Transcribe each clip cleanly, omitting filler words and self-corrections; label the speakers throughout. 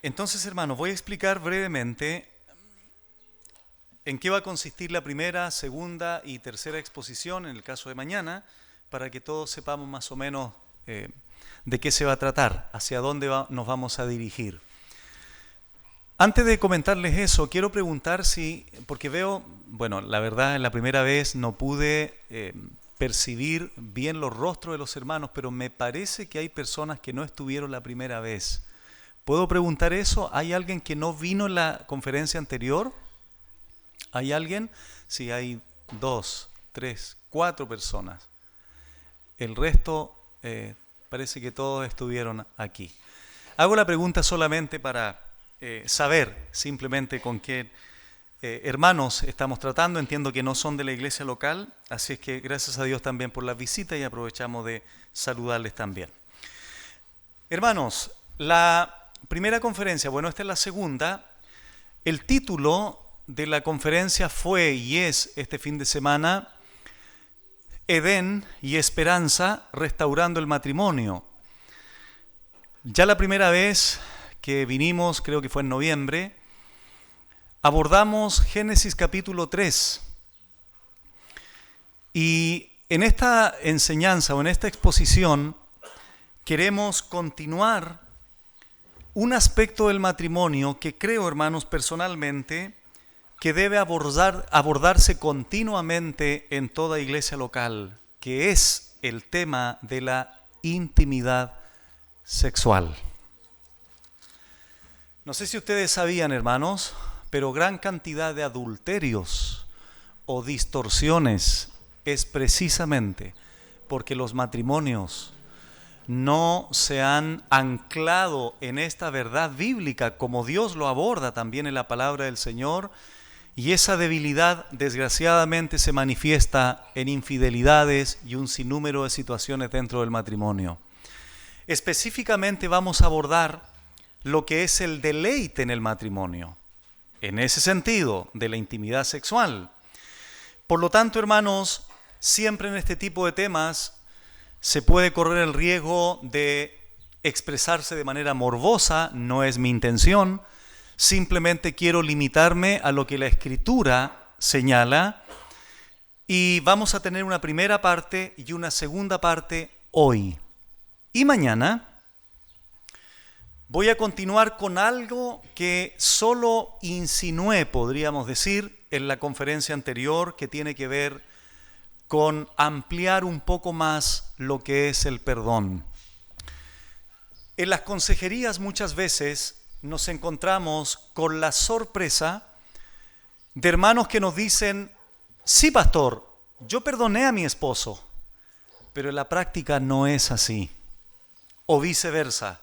Speaker 1: Entonces, hermanos, voy a explicar brevemente en qué va a consistir la primera, segunda y tercera exposición en el caso de mañana, para que todos sepamos más o menos de qué se va a tratar, hacia dónde nos vamos a dirigir. Antes de comentarles eso, quiero preguntar si, porque veo, bueno, la verdad, la primera vez no pude percibir bien los rostros de los hermanos, pero me parece que hay personas que no estuvieron la primera vez. ¿Puedo preguntar eso? ¿Hay alguien que no vino en la conferencia anterior? ¿Hay alguien? Sí, hay 2, 3, 4 personas. El resto parece que todos estuvieron aquí. Hago la pregunta solamente para saber simplemente con qué hermanos estamos tratando. Entiendo que no son de la iglesia local, así es que gracias a Dios también por la visita y aprovechamos de saludarles también. Hermanos, la primera conferencia, bueno, esta es la segunda. El título de la conferencia fue y es este fin de semana Edén y Esperanza, restaurando el matrimonio. Ya la primera vez que vinimos, creo que fue en noviembre, abordamos Génesis capítulo 3. Y en esta enseñanza o en esta exposición queremos continuar un aspecto del matrimonio que creo, hermanos, personalmente, que debe abordarse continuamente en toda iglesia local, que es el tema de la intimidad sexual. No sé si ustedes sabían, hermanos, pero gran cantidad de adulterios o distorsiones es precisamente porque los matrimonios no se han anclado en esta verdad bíblica como Dios lo aborda también en la palabra del Señor, y esa debilidad desgraciadamente se manifiesta en infidelidades y un sinnúmero de situaciones dentro del matrimonio. Específicamente vamos a abordar lo que es el deleite en el matrimonio, en ese sentido de la intimidad sexual. Por lo tanto, hermanos, siempre en este tipo de temas se puede correr el riesgo de expresarse de manera morbosa, no es mi intención, simplemente quiero limitarme a lo que la Escritura señala y vamos a tener una primera parte y una segunda parte hoy. Y mañana voy a continuar con algo que solo insinué, podríamos decir, en la conferencia anterior, que tiene que ver con ampliar un poco más lo que es el perdón. En las consejerías muchas veces nos encontramos con la sorpresa de hermanos que nos dicen, sí, pastor, yo perdoné a mi esposo, pero en la práctica no es así. O viceversa,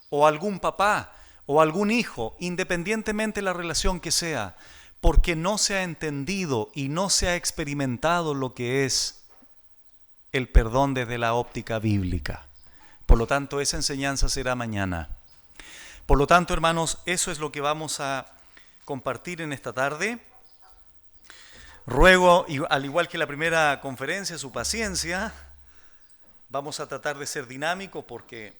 Speaker 1: o algún papá, o algún hijo, independientemente de la relación que sea, porque no se ha entendido y no se ha experimentado lo que es el perdón desde la óptica bíblica. Por lo tanto, esa enseñanza será mañana. Por lo tanto, hermanos, eso es lo que vamos a compartir en esta tarde. Ruego, al igual que la primera conferencia, su paciencia. Vamos a tratar de ser dinámicos porque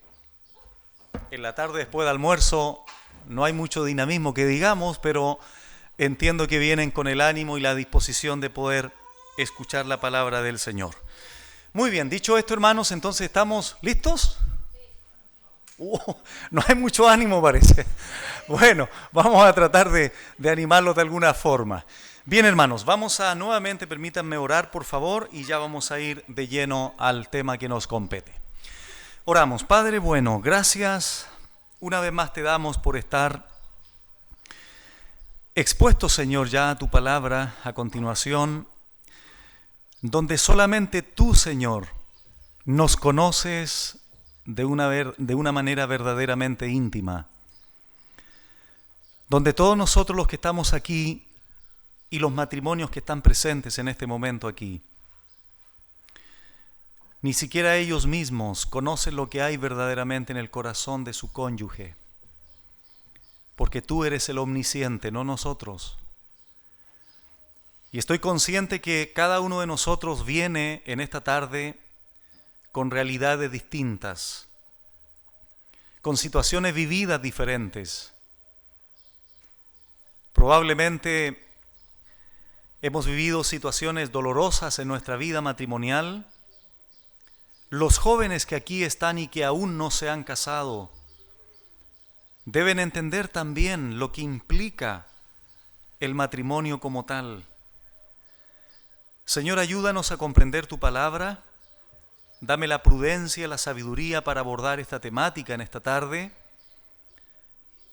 Speaker 1: en la tarde después del almuerzo no hay mucho dinamismo que digamos, pero entiendo que vienen con el ánimo y la disposición de poder escuchar la palabra del Señor. Muy bien, dicho esto, hermanos, entonces ¿estamos listos? No hay mucho ánimo, parece. Bueno, vamos a tratar de animarlos de alguna forma. Bien, hermanos, vamos a nuevamente, permítanme orar, por favor, y ya vamos a ir de lleno al tema que nos compete. Oramos. Padre bueno, gracias una vez más te damos por estar expuesto, Señor, ya a tu palabra a continuación, donde solamente tú, Señor, nos conoces de una manera verdaderamente íntima, donde todos nosotros los que estamos aquí y los matrimonios que están presentes en este momento aquí, ni siquiera ellos mismos conocen lo que hay verdaderamente en el corazón de su cónyuge, porque tú eres el omnisciente, no nosotros. Y estoy consciente que cada uno de nosotros viene en esta tarde con realidades distintas, con situaciones vividas diferentes, Probablemente hemos vivido situaciones dolorosas en nuestra vida matrimonial. Los jóvenes que aquí están y que aún no se han casado deben entender también lo que implica el matrimonio como tal. Señor, ayúdanos a comprender tu palabra. Dame la prudencia, la sabiduría para abordar esta temática en esta tarde.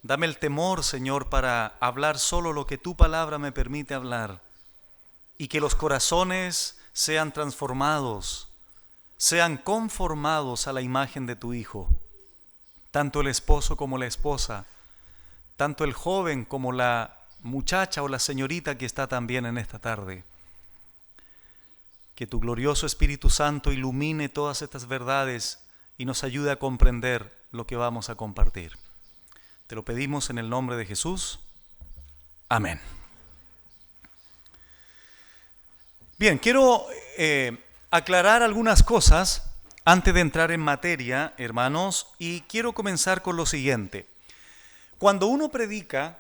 Speaker 1: Dame el temor, Señor, para hablar solo lo que tu palabra me permite hablar. Y que los corazones sean transformados, sean conformados a la imagen de tu Hijo. Tanto el esposo como la esposa, tanto el joven como la muchacha o la señorita que está también en esta tarde. Que tu glorioso Espíritu Santo ilumine todas estas verdades y nos ayude a comprender lo que vamos a compartir. Te lo pedimos en el nombre de Jesús. Amén. Bien, quiero aclarar algunas cosas antes de entrar en materia, hermanos, y quiero comenzar con lo siguiente. Cuando uno predica,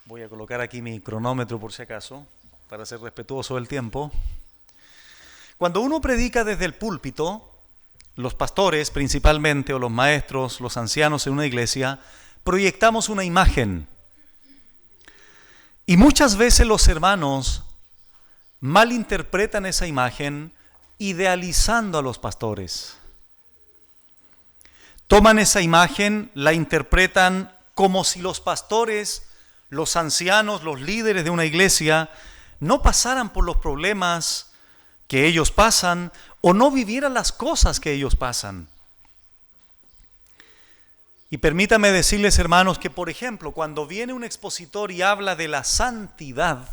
Speaker 1: voy a colocar aquí mi cronómetro por si acaso, para ser respetuoso del tiempo. Cuando uno predica desde el púlpito, los pastores principalmente, o los maestros, los ancianos en una iglesia, proyectamos una imagen. Y muchas veces los hermanos malinterpretan esa imagen idealizando a los pastores. Toman esa imagen, la interpretan como si los pastores, los ancianos, los líderes de una iglesia no pasaran por los problemas que ellos pasan o no vivieran las cosas que ellos pasan. Y permítanme decirles, hermanos, que por ejemplo, cuando viene un expositor y habla de la santidad,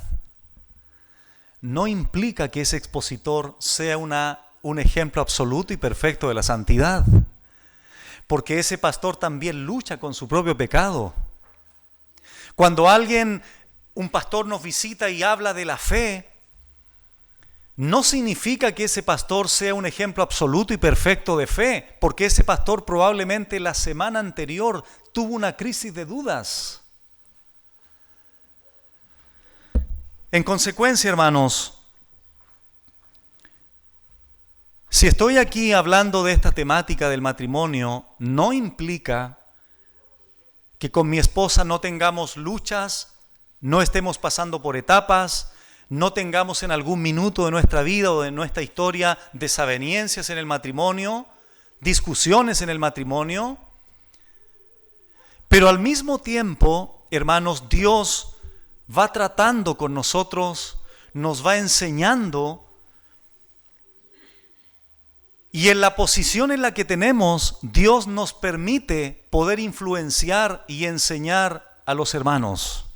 Speaker 1: no implica que ese expositor sea un ejemplo absoluto y perfecto de la santidad, porque ese pastor también lucha con su propio pecado. Cuando un pastor nos visita y habla de la fe, no significa que ese pastor sea un ejemplo absoluto y perfecto de fe, porque ese pastor probablemente la semana anterior tuvo una crisis de dudas. En consecuencia, hermanos, si estoy aquí hablando de esta temática del matrimonio, no implica que con mi esposa no tengamos luchas, no estemos pasando por etapas, no tengamos en algún minuto de nuestra vida o de nuestra historia desavenencias en el matrimonio, discusiones en el matrimonio. Pero al mismo tiempo, hermanos, Dios va tratando con nosotros, nos va enseñando, y en la posición en la que tenemos, Dios nos permite poder influenciar y enseñar a los hermanos.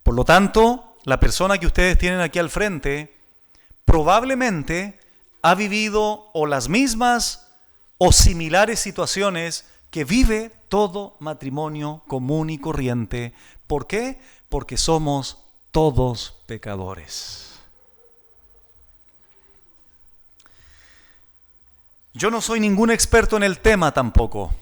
Speaker 1: Por lo tanto, la persona que ustedes tienen aquí al frente probablemente ha vivido o las mismas o similares situaciones que vive todo matrimonio común y corriente. ¿Por qué? Porque somos todos pecadores. Yo no soy ningún experto en el tema tampoco,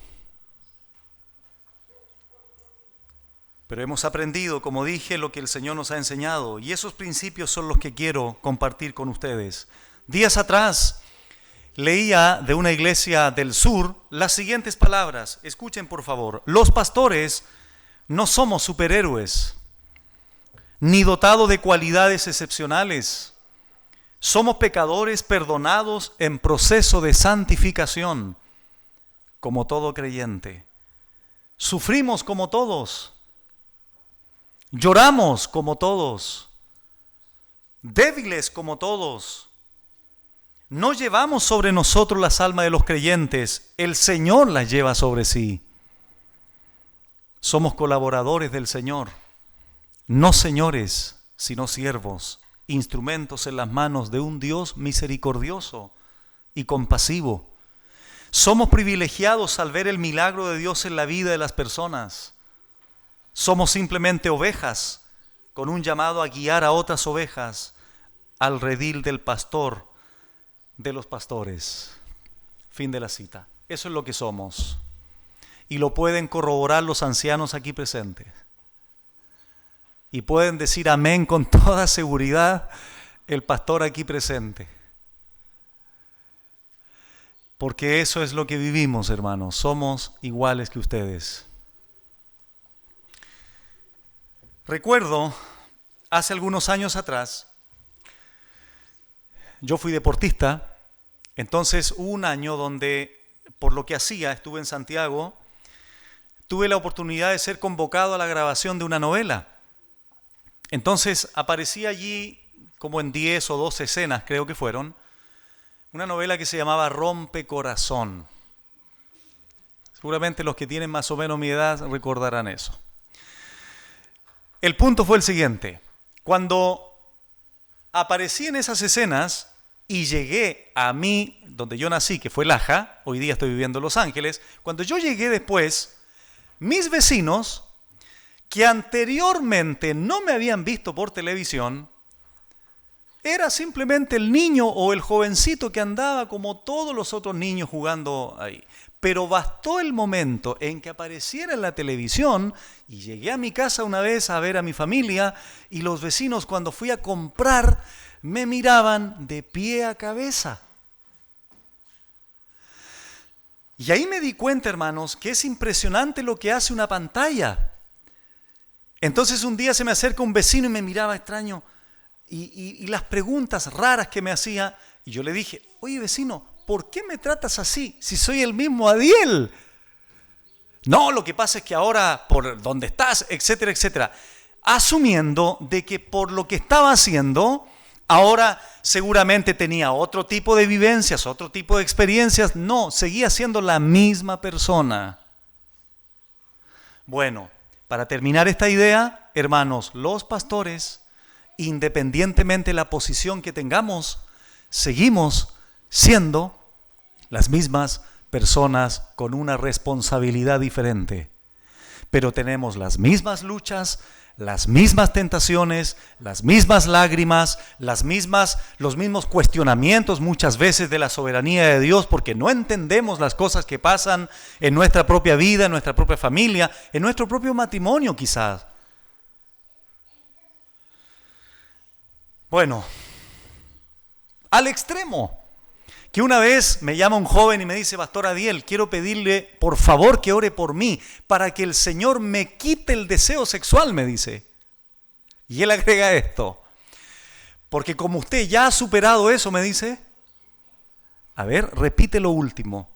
Speaker 1: pero hemos aprendido, como dije, lo que el Señor nos ha enseñado, y esos principios son los que quiero compartir con ustedes. Días atrás leía de una iglesia del sur las siguientes palabras. Escuchen, por favor. Los pastores no somos superhéroes, ni dotados de cualidades excepcionales. Somos pecadores perdonados en proceso de santificación, como todo creyente. Sufrimos como todos. Lloramos como todos. Débiles como todos. No llevamos sobre nosotros las almas de los creyentes, el Señor las lleva sobre sí. Somos colaboradores del Señor, no señores, sino siervos, instrumentos en las manos de un Dios misericordioso y compasivo. Somos privilegiados al ver el milagro de Dios en la vida de las personas. Somos simplemente ovejas con un llamado a guiar a otras ovejas al redil del pastor de los pastores. Fin de la cita. Eso es lo que somos. Y lo pueden corroborar los ancianos aquí presentes. Y pueden decir amén con toda seguridad el pastor aquí presente. Porque eso es lo que vivimos, hermanos. Somos iguales que ustedes. Recuerdo, hace algunos años atrás, yo fui deportista. Entonces hubo un año donde, por lo que hacía, estuve en Santiago, tuve la oportunidad de ser convocado a la grabación de una novela. Entonces aparecí allí como en 10 o 12 escenas, creo que fueron, una novela que se llamaba Rompecorazón. Seguramente los que tienen más o menos mi edad recordarán eso. El punto fue el siguiente. Cuando aparecí en esas escenas y llegué a mí, donde yo nací, que fue Laja, hoy día estoy viviendo en Los Ángeles, cuando yo llegué después, mis vecinos, que anteriormente no me habían visto por televisión, era simplemente el niño o el jovencito que andaba como todos los otros niños jugando ahí. Pero bastó el momento en que apareciera en la televisión y llegué a mi casa una vez a ver a mi familia y los vecinos cuando fui a comprar me miraban de pie a cabeza. Y ahí me di cuenta, hermanos, que es impresionante lo que hace una pantalla. Entonces un día se me acerca un vecino y me miraba extraño y las preguntas raras que me hacía. Y yo le dije, oye vecino, ¿por qué me tratas así si soy el mismo Adiel? No, lo que pasa es que ahora por donde estás, etcétera, etcétera. Asumiendo de que por lo que estaba haciendo, ahora seguramente tenía otro tipo de vivencias, otro tipo de experiencias. No, seguía siendo la misma persona. Bueno, para terminar esta idea, hermanos, los pastores, independientemente de la posición que tengamos, seguimos siendo las mismas personas con una responsabilidad diferente. Pero tenemos las mismas luchas, las mismas tentaciones, las mismas lágrimas, los mismos cuestionamientos muchas veces de la soberanía de Dios, porque no entendemos las cosas que pasan en nuestra propia vida, en nuestra propia familia, en nuestro propio matrimonio quizás. Bueno, al extremo, que una vez me llama un joven y me dice, Pastor Adiel, quiero pedirle por favor que ore por mí, para que el Señor me quite el deseo sexual, me dice. Y él agrega esto, porque como usted ya ha superado eso, me dice, a ver, repite lo último.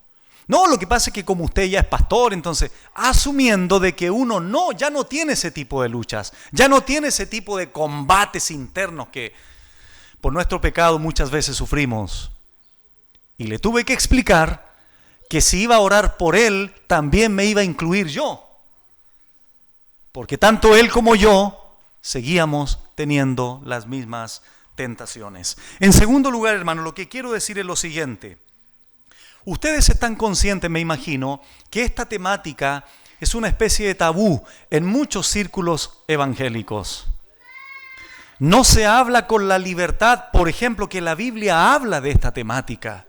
Speaker 1: No, lo que pasa es que como usted ya es pastor, entonces, asumiendo de que uno ya no tiene ese tipo de luchas, ya no tiene ese tipo de combates internos que por nuestro pecado muchas veces sufrimos. Y le tuve que explicar que si iba a orar por él, también me iba a incluir yo. Porque tanto él como yo seguíamos teniendo las mismas tentaciones. En segundo lugar, hermano, lo que quiero decir es lo siguiente. Ustedes están conscientes, me imagino, que esta temática es una especie de tabú en muchos círculos evangélicos. No se habla con la libertad, por ejemplo, que la Biblia habla de esta temática.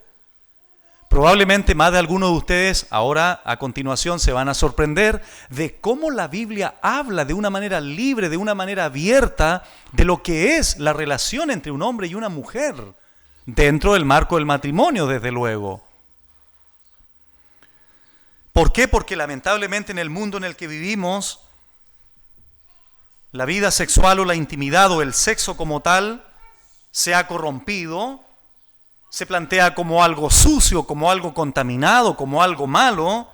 Speaker 1: Probablemente más de algunos de ustedes ahora a continuación se van a sorprender de cómo la Biblia habla de una manera libre, de una manera abierta, de lo que es la relación entre un hombre y una mujer, dentro del marco del matrimonio, desde luego. ¿Por qué? Porque lamentablemente en el mundo en el que vivimos, la vida sexual o la intimidad o el sexo como tal se ha corrompido, se plantea como algo sucio, como algo contaminado, como algo malo.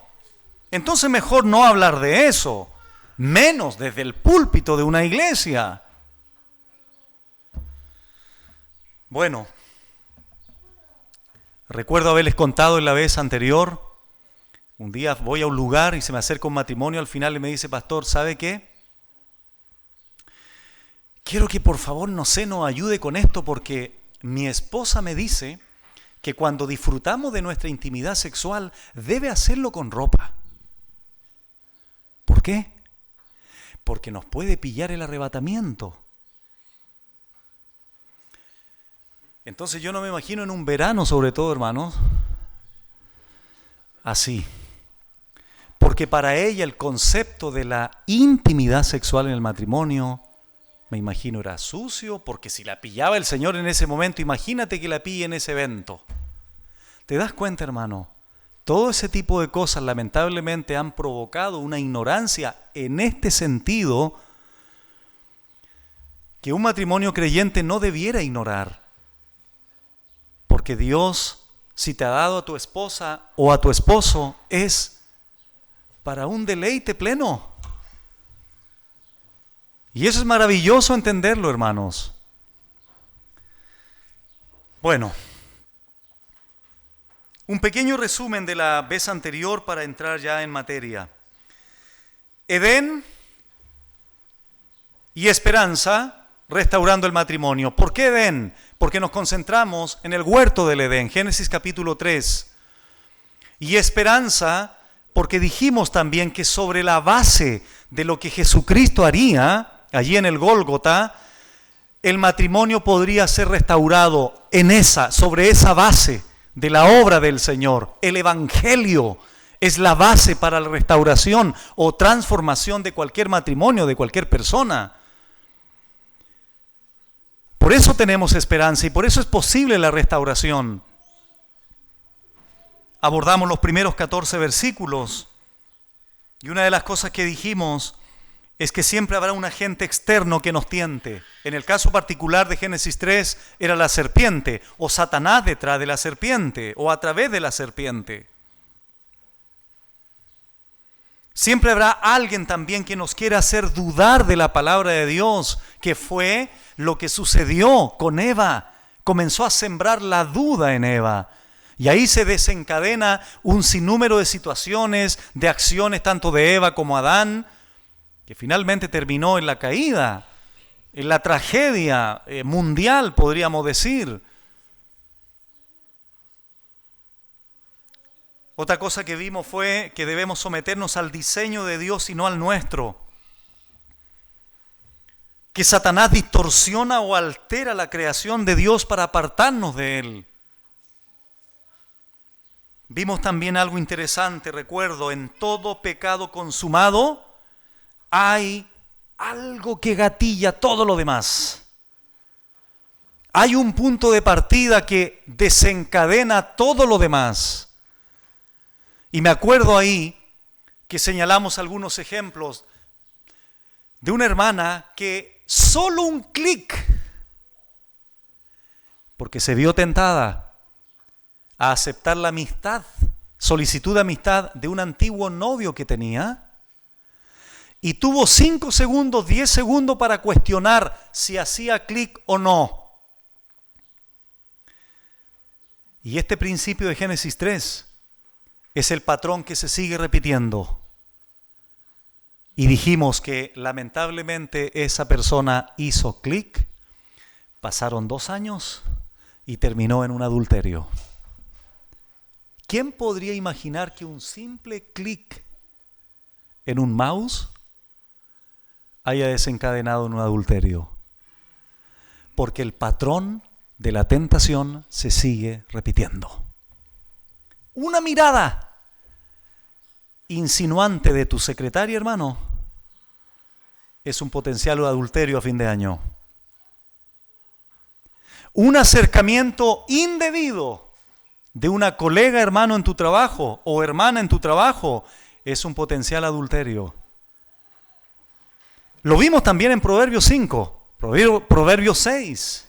Speaker 1: Entonces mejor no hablar de eso, menos desde el púlpito de una iglesia. Bueno, recuerdo haberles contado en la vez anterior, un día voy a un lugar y se me acerca un matrimonio, al final y me dice, pastor, ¿sabe qué? Quiero que por favor, nos ayude con esto porque mi esposa me dice que cuando disfrutamos de nuestra intimidad sexual debe hacerlo con ropa. ¿Por qué? Porque nos puede pillar el arrebatamiento. Entonces yo no me imagino en un verano, sobre todo, hermanos, así. ¿Por Porque para ella el concepto de la intimidad sexual en el matrimonio, me imagino, era sucio, porque si la pillaba el Señor en ese momento, imagínate que la pille en ese evento. ¿Te das cuenta, hermano? Todo ese tipo de cosas lamentablemente han provocado una ignorancia en este sentido que un matrimonio creyente no debiera ignorar. Porque Dios, si te ha dado a tu esposa o a tu esposo, es para un deleite pleno. Y eso es maravilloso entenderlo, hermanos. Bueno, un pequeño resumen de la vez anterior para entrar ya en materia. Edén y esperanza restaurando el matrimonio. ¿Por qué Edén? Porque nos concentramos en el huerto del Edén, Génesis capítulo 3. Y esperanza porque dijimos también que sobre la base de lo que Jesucristo haría allí en el Gólgota, el matrimonio podría ser restaurado sobre esa base de la obra del Señor. El Evangelio es la base para la restauración o transformación de cualquier matrimonio, de cualquier persona. Por eso tenemos esperanza y por eso es posible la restauración. Abordamos los primeros 14 versículos y una de las cosas que dijimos es que siempre habrá un agente externo que nos tiente. En el caso particular de Génesis 3 era la serpiente o Satanás detrás de la serpiente o a través de la serpiente. Siempre habrá alguien también que nos quiera hacer dudar de la palabra de Dios, que fue lo que sucedió con Eva. Comenzó a sembrar la duda en Eva. Y ahí se desencadena un sinnúmero de situaciones, de acciones tanto de Eva como Adán, que finalmente terminó en la caída, en la tragedia mundial, podríamos decir. Otra cosa que vimos fue que debemos someternos al diseño de Dios y no al nuestro. Que Satanás distorsiona o altera la creación de Dios para apartarnos de Él. Vimos también algo interesante, recuerdo, en todo pecado consumado hay algo que gatilla todo lo demás. Hay un punto de partida que desencadena todo lo demás. Y me acuerdo ahí que señalamos algunos ejemplos de una hermana que solo un clic, porque se vio tentada a aceptar la amistad, solicitud de amistad de un antiguo novio que tenía, y tuvo 5 segundos, 10 segundos para cuestionar si hacía clic o no. Y este principio de Génesis 3 es el patrón que se sigue repitiendo. Y dijimos que lamentablemente esa persona hizo clic, pasaron 2 años y terminó en un adulterio. ¿Quién podría imaginar que un simple clic en un mouse haya desencadenado en un adulterio? Porque el patrón de la tentación se sigue repitiendo. Una mirada insinuante de tu secretaria, hermano, es un potencial adulterio a fin de año. Un acercamiento indebido de una colega, hermano, en tu trabajo o hermana en tu trabajo es un potencial adulterio. Lo vimos también en Proverbios 5, Proverbios 6.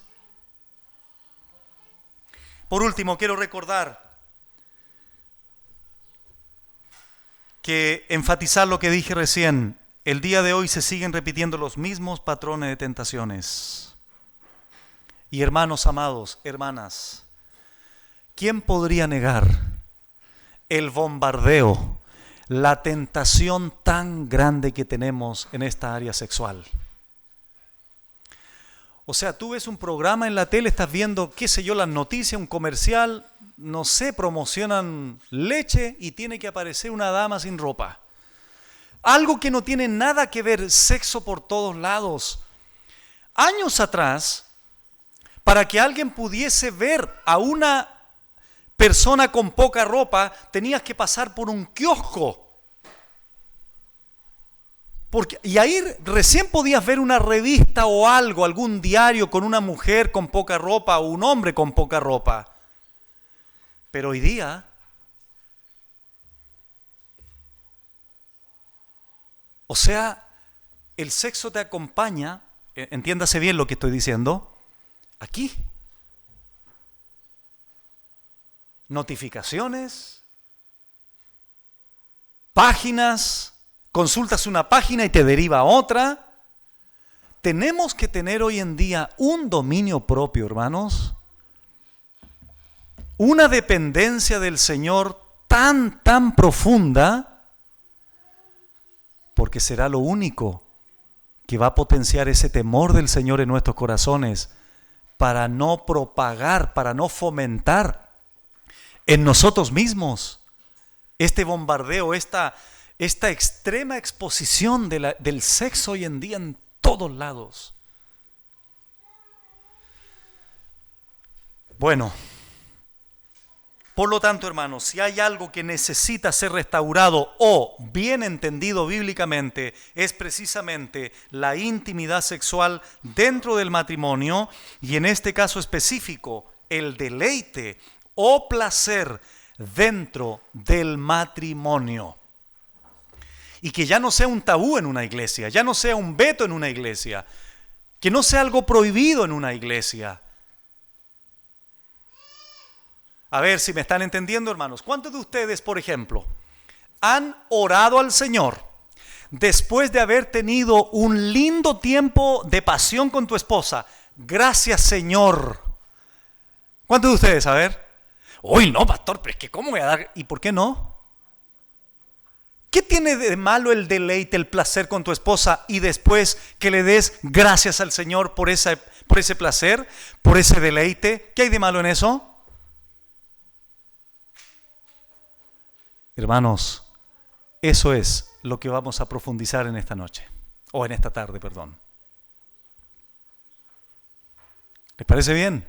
Speaker 1: Por último, quiero recordar que enfatizar lo que dije recién. El día de hoy se siguen repitiendo los mismos patrones de tentaciones. Y hermanos amados, hermanas, ¿quién podría negar el bombardeo, la tentación tan grande que tenemos en esta área sexual? O sea, tú ves un programa en la tele, estás viendo, qué sé yo, las noticias, un comercial, no sé, promocionan leche y tiene que aparecer una dama sin ropa. Algo que no tiene nada que ver, sexo por todos lados. Años atrás, para que alguien pudiese ver a una persona con poca ropa, tenías que pasar por un kiosco. Y ahí recién podías ver una revista o algo, algún diario con una mujer con poca ropa o un hombre con poca ropa. Pero hoy día, o sea, el sexo te acompaña, entiéndase bien lo que estoy diciendo, aquí. Notificaciones, páginas, consultas una página y te deriva a otra. Tenemos que tener hoy en día un dominio propio, hermanos. Una dependencia del Señor tan profunda, porque será lo único que va a potenciar ese temor del Señor en nuestros corazones para no propagar, para no fomentar en nosotros mismos este bombardeo, esta extrema exposición del sexo hoy en día en todos lados. Bueno, por lo tanto, hermanos, si hay algo que necesita ser restaurado o bien entendido bíblicamente, es precisamente la intimidad sexual dentro del matrimonio y en este caso específico, el deleite o placer dentro del matrimonio. Y que ya no sea un tabú en una iglesia, ya no sea un veto en una iglesia, que no sea algo prohibido en una iglesia. A ver si me están entendiendo, hermanos. ¿Cuántos de ustedes, por ejemplo, han orado al Señor después de haber tenido un lindo tiempo de pasión con tu esposa? Gracias, Señor. ¿Cuántos de ustedes? A ver. Uy, no, pastor, pero es que ¿cómo voy a dar? ¿Y por qué no? ¿Qué tiene de malo el deleite, el placer con tu esposa y después que le des gracias al Señor por ese placer, por ese deleite? ¿Qué hay de malo en eso? Hermanos, eso es lo que vamos a profundizar en esta noche, o en esta tarde, perdón. ¿Les parece bien?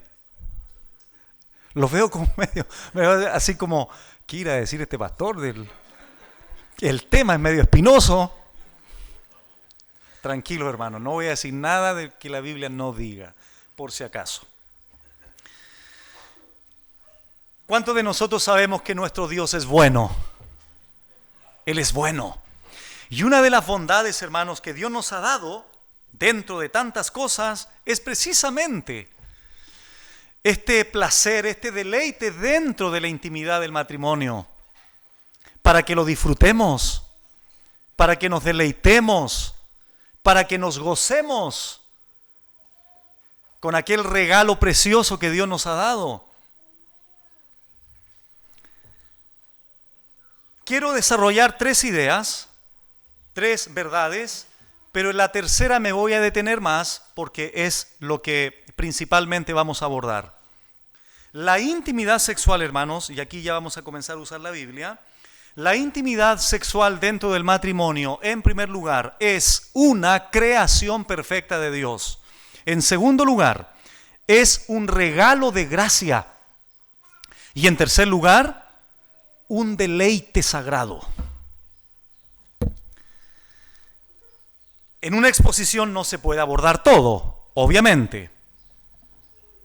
Speaker 1: Los veo como medio así como, ¿qué irá a decir este pastor? El tema es medio espinoso. Tranquilo, hermano, no voy a decir nada de que la Biblia no diga, por si acaso. ¿Cuántos de nosotros sabemos que nuestro Dios es bueno? Él es bueno. Y una de las bondades, hermanos, que Dios nos ha dado dentro de tantas cosas es precisamente este placer, este deleite dentro de la intimidad del matrimonio, para que lo disfrutemos, para que nos deleitemos, para que nos gocemos con aquel regalo precioso que Dios nos ha dado. Quiero desarrollar 3 ideas, 3 verdades, pero en la tercera me voy a detener más porque es lo que principalmente vamos a abordar. La intimidad sexual, hermanos, y aquí ya vamos a comenzar a usar la Biblia, la intimidad sexual dentro del matrimonio, en primer lugar, es una creación perfecta de Dios. En segundo lugar, es un regalo de gracia. Y en tercer lugar, un deleite sagrado. En una exposición no se puede abordar todo, obviamente.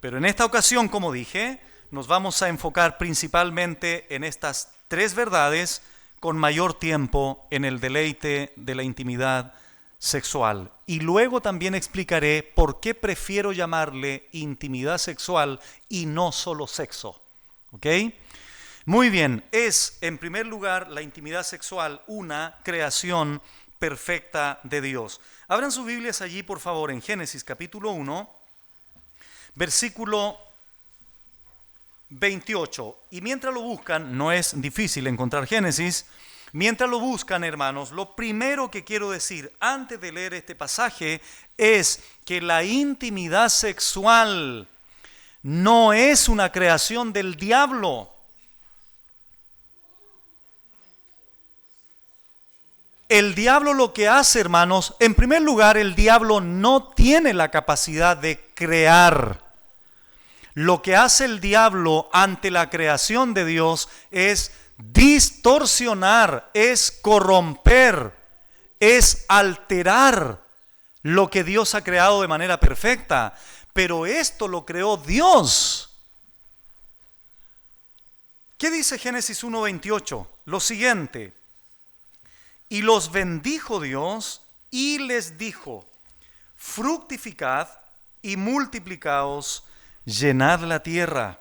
Speaker 1: Pero en esta ocasión, como dije, nos vamos a enfocar principalmente en estas 3 verdades con mayor tiempo en el deleite de la intimidad sexual. Y luego también explicaré por qué prefiero llamarle intimidad sexual y no solo sexo. ¿Ok? Muy bien, es en primer lugar la intimidad sexual una creación perfecta de Dios. Abran sus Biblias allí, por favor, en Génesis capítulo 1, versículo 28. Y mientras lo buscan, no es difícil encontrar Génesis, mientras lo buscan, hermanos, lo primero que quiero decir antes de leer este pasaje es que la intimidad sexual no es una creación del diablo. El diablo lo que hace, hermanos, en primer lugar, el diablo no tiene la capacidad de crear. Lo que hace el diablo ante la creación de Dios es distorsionar, es corromper, es alterar lo que Dios ha creado de manera perfecta, pero esto lo creó Dios. ¿Qué dice Génesis 1:28? Lo siguiente: y los bendijo Dios y les dijo: fructificad y multiplicaos, llenad la tierra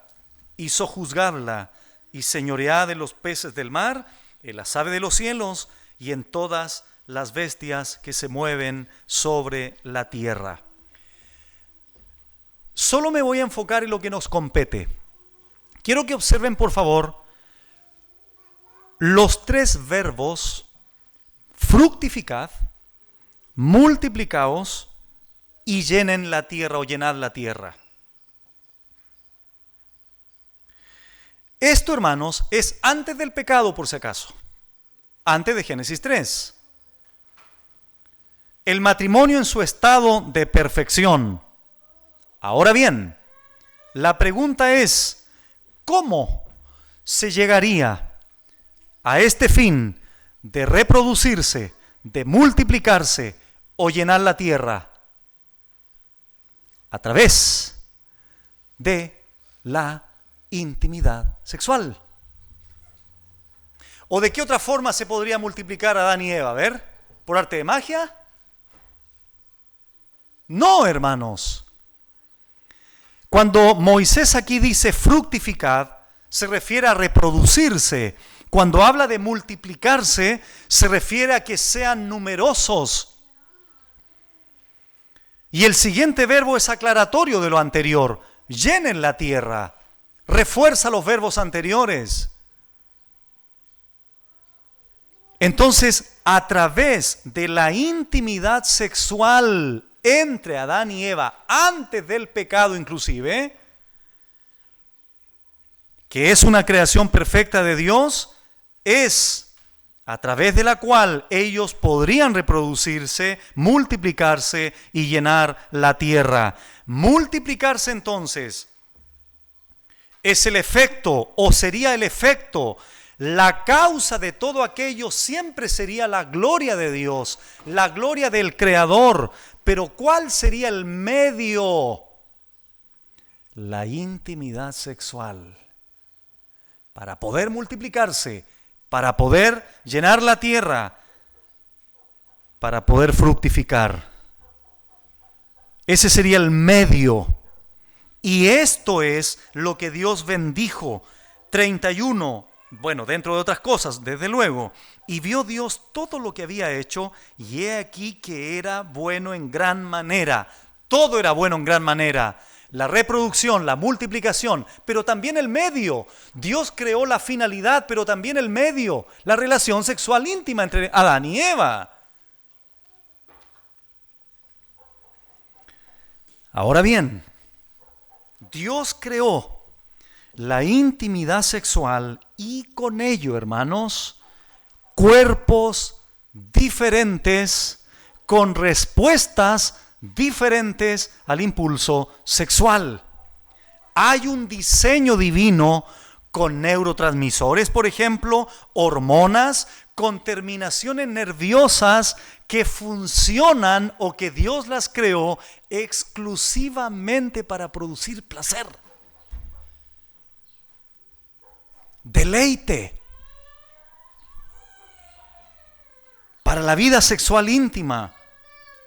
Speaker 1: y sojuzgadla, y señoread en los peces del mar, en las aves de los cielos y en todas las bestias que se mueven sobre la tierra. Solo me voy a enfocar en lo que nos compete. Quiero que observen, por favor, los tres verbos: fructificad, multiplicaos y llenen la tierra o llenad la tierra. Esto, hermanos, es antes del pecado, por si acaso, antes de Génesis 3. El matrimonio en su estado de perfección. Ahora bien, la pregunta es: ¿cómo se llegaría a este fin de reproducirse, de multiplicarse o llenar la tierra? A través de la intimidad sexual. ¿O de qué otra forma se podría multiplicar Adán y Eva? A ver, ¿por arte de magia? No, hermanos. Cuando Moisés aquí dice fructificad, se refiere a reproducirse. Cuando habla de multiplicarse, se refiere a que sean numerosos. Y el siguiente verbo es aclaratorio de lo anterior: llenen la tierra. Refuerza los verbos anteriores. Entonces, a través de la intimidad sexual entre Adán y Eva, antes del pecado inclusive, que es una creación perfecta de Dios, es a través de la cual ellos podrían reproducirse, multiplicarse y llenar la tierra. Multiplicarse, entonces, es el efecto, o sería el efecto, la causa de todo aquello siempre sería la gloria de Dios, la gloria del Creador. Pero ¿cuál sería el medio? La intimidad sexual. Para poder multiplicarse, para poder llenar la tierra, para poder fructificar. Ese sería el medio. Y esto es lo que Dios bendijo. 31, bueno, dentro de otras cosas, desde luego. Y vio Dios todo lo que había hecho, y he aquí que era bueno en gran manera. Todo era bueno en gran manera. La reproducción, la multiplicación, pero también el medio. Dios creó la finalidad, pero también el medio. La relación sexual íntima entre Adán y Eva. Ahora bien, Dios creó la intimidad sexual y con ello, hermanos, cuerpos diferentes con respuestas diferentes al impulso sexual. Hay un diseño divino con neurotransmisores, por ejemplo, hormonas, con terminaciones nerviosas que funcionan o que Dios las creó exclusivamente para producir placer, deleite, para la vida sexual íntima,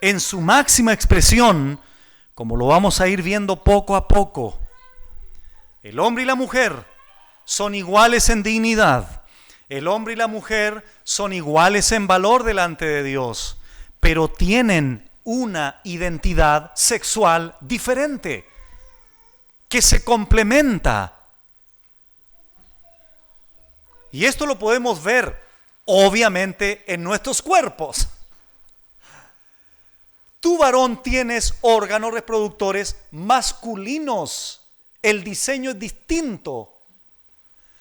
Speaker 1: en su máxima expresión, como lo vamos a ir viendo poco a poco. El hombre y la mujer son iguales en dignidad. El hombre y la mujer son iguales en valor delante de Dios, pero tienen una identidad sexual diferente, que se complementa. Y esto lo podemos ver, obviamente, en nuestros cuerpos. Tú, varón, tienes órganos reproductores masculinos. El diseño es distinto.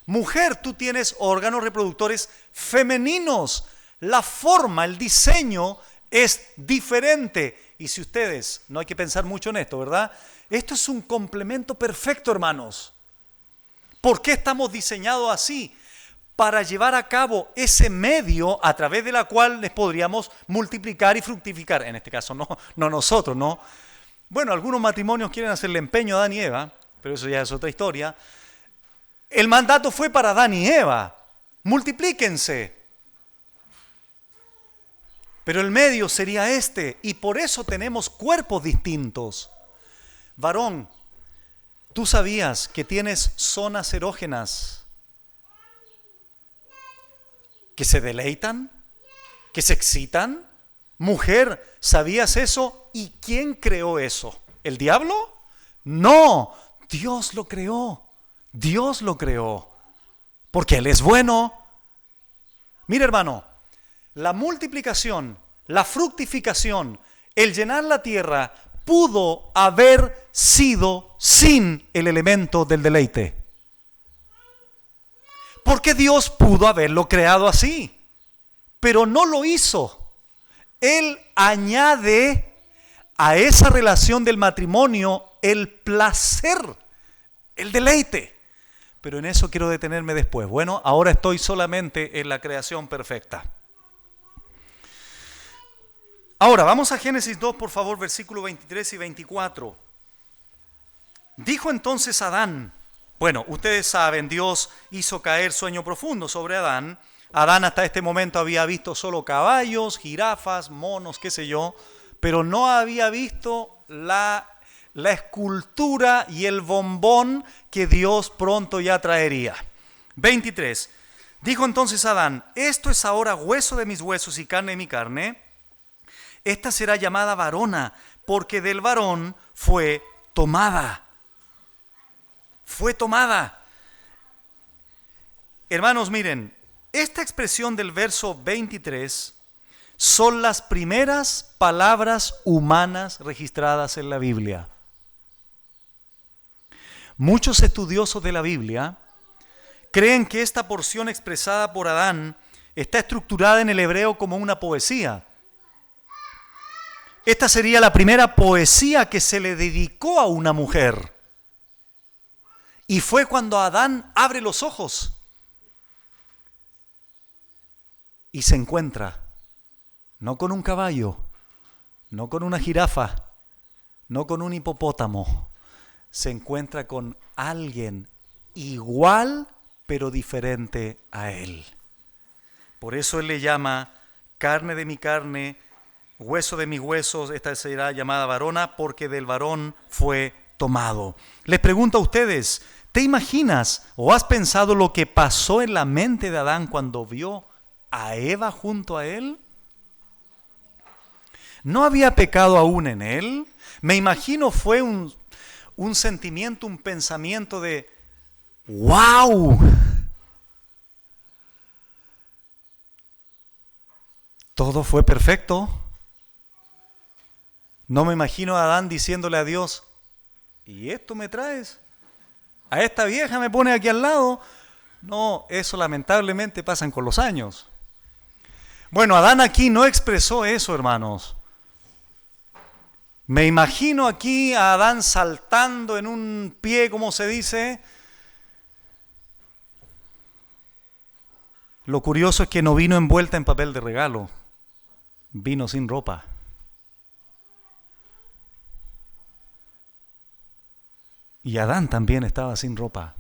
Speaker 1: Mujer, tú tienes órganos reproductores femeninos. La forma, el diseño es diferente. Y si ustedes, no hay que pensar mucho en esto, ¿verdad? Esto es un complemento perfecto, hermanos. ¿Por qué estamos diseñados así? para llevar a cabo ese medio a través de la cual les podríamos multiplicar y fructificar. En este caso no nosotros, ¿no? Bueno, algunos matrimonios quieren hacerle empeño a Adán y Eva, pero eso ya es otra historia. El mandato fue para Adán y Eva, multiplíquense. Pero el medio sería este, y por eso tenemos cuerpos distintos. Varón, ¿tú sabías que tienes zonas erógenas que se deleitan, que se excitan? Mujer, ¿sabías eso? ¿Y quién creó eso? ¿El diablo? No, Dios lo creó. Dios lo creó. Porque Él es bueno. Mira, hermano, la multiplicación, la fructificación, el llenar la tierra, pudo haber sido sin el elemento del deleite. Porque Dios pudo haberlo creado así, pero no lo hizo. Él añade a esa relación del matrimonio el placer, el deleite. Pero en eso quiero detenerme después. Bueno, ahora estoy solamente en la creación perfecta. Ahora, vamos a Génesis 2, por favor, versículos 23 y 24. Dijo entonces Adán, bueno, ustedes saben, Dios hizo caer sueño profundo sobre Adán. Adán hasta este momento había visto solo caballos, jirafas, monos, qué sé yo, pero no había visto la escultura y el bombón que Dios pronto ya traería. 23. Dijo entonces Adán, esto es ahora hueso de mis huesos y carne de mi carne. Esta será llamada varona, porque del varón fue tomada. Fue tomada. Hermanos, miren, esta expresión del verso 23 son las primeras palabras humanas registradas en la Biblia. Muchos estudiosos de la Biblia creen que esta porción expresada por Adán está estructurada en el hebreo como una poesía. Esta sería la primera poesía que se le dedicó a una mujer. Y fue cuando Adán abre los ojos y se encuentra, no con un caballo, no con una jirafa, no con un hipopótamo, se encuentra con alguien igual pero diferente a él. Por eso él le llama carne de mi carne, hueso de mis huesos, esta será llamada varona, porque del varón fue tomado. Les pregunto a ustedes, ¿te imaginas o has pensado lo que pasó en la mente de Adán cuando vio a Eva junto a él? ¿No había pecado aún en él? Me imagino fue un sentimiento, un pensamiento de ¡wow! Todo fue perfecto. No me imagino a Adán diciéndole a Dios, ¿y esto me traes? ¿A esta vieja me pone aquí al lado? No, eso lamentablemente pasan con los años. Bueno, Adán aquí no expresó eso, hermanos. Me imagino aquí a Adán saltando en un pie, como se dice. Lo curioso es que no vino envuelta en papel de regalo, vino sin ropa. Y Adán también estaba sin ropa,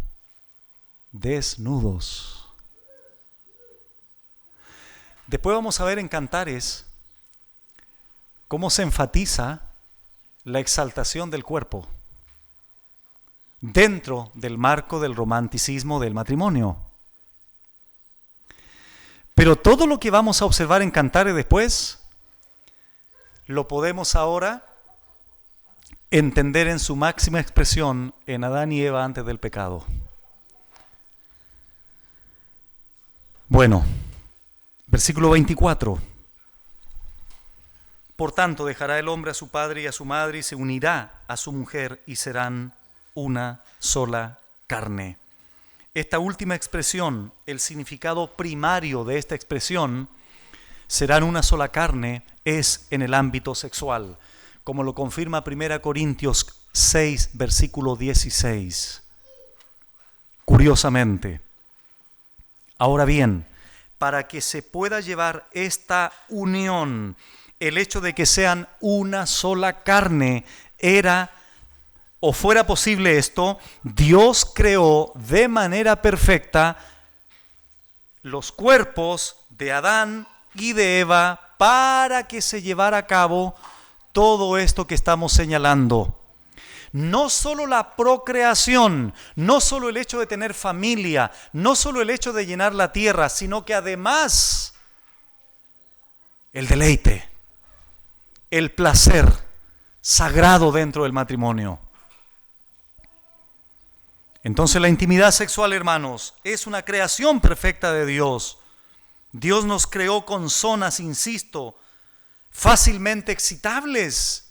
Speaker 1: desnudos. Después vamos a ver en Cantares cómo se enfatiza la exaltación del cuerpo dentro del marco del romanticismo del matrimonio. Pero todo lo que vamos a observar en Cantares después, lo podemos ahora entender en su máxima expresión en Adán y Eva antes del pecado. Bueno, versículo 24. Por tanto, dejará el hombre a su padre y a su madre y se unirá a su mujer y serán una sola carne. Esta última expresión, el significado primario de esta expresión, serán una sola carne, es en el ámbito sexual, como lo confirma 1 Corintios 6, versículo 16. Curiosamente, Ahora bien, para que se pueda llevar esta unión, el hecho de que sean una sola carne, era o fuera posible esto, Dios creó de manera perfecta los cuerpos de Adán y de Eva para que se llevara a cabo todo esto que estamos señalando. No solo la procreación, no solo el hecho de tener familia, no solo el hecho de llenar la tierra, sino que además el deleite, el placer sagrado dentro del matrimonio. Entonces la intimidad sexual, hermanos, es una creación perfecta de Dios. Dios nos creó con zonas, insisto, fácilmente excitables.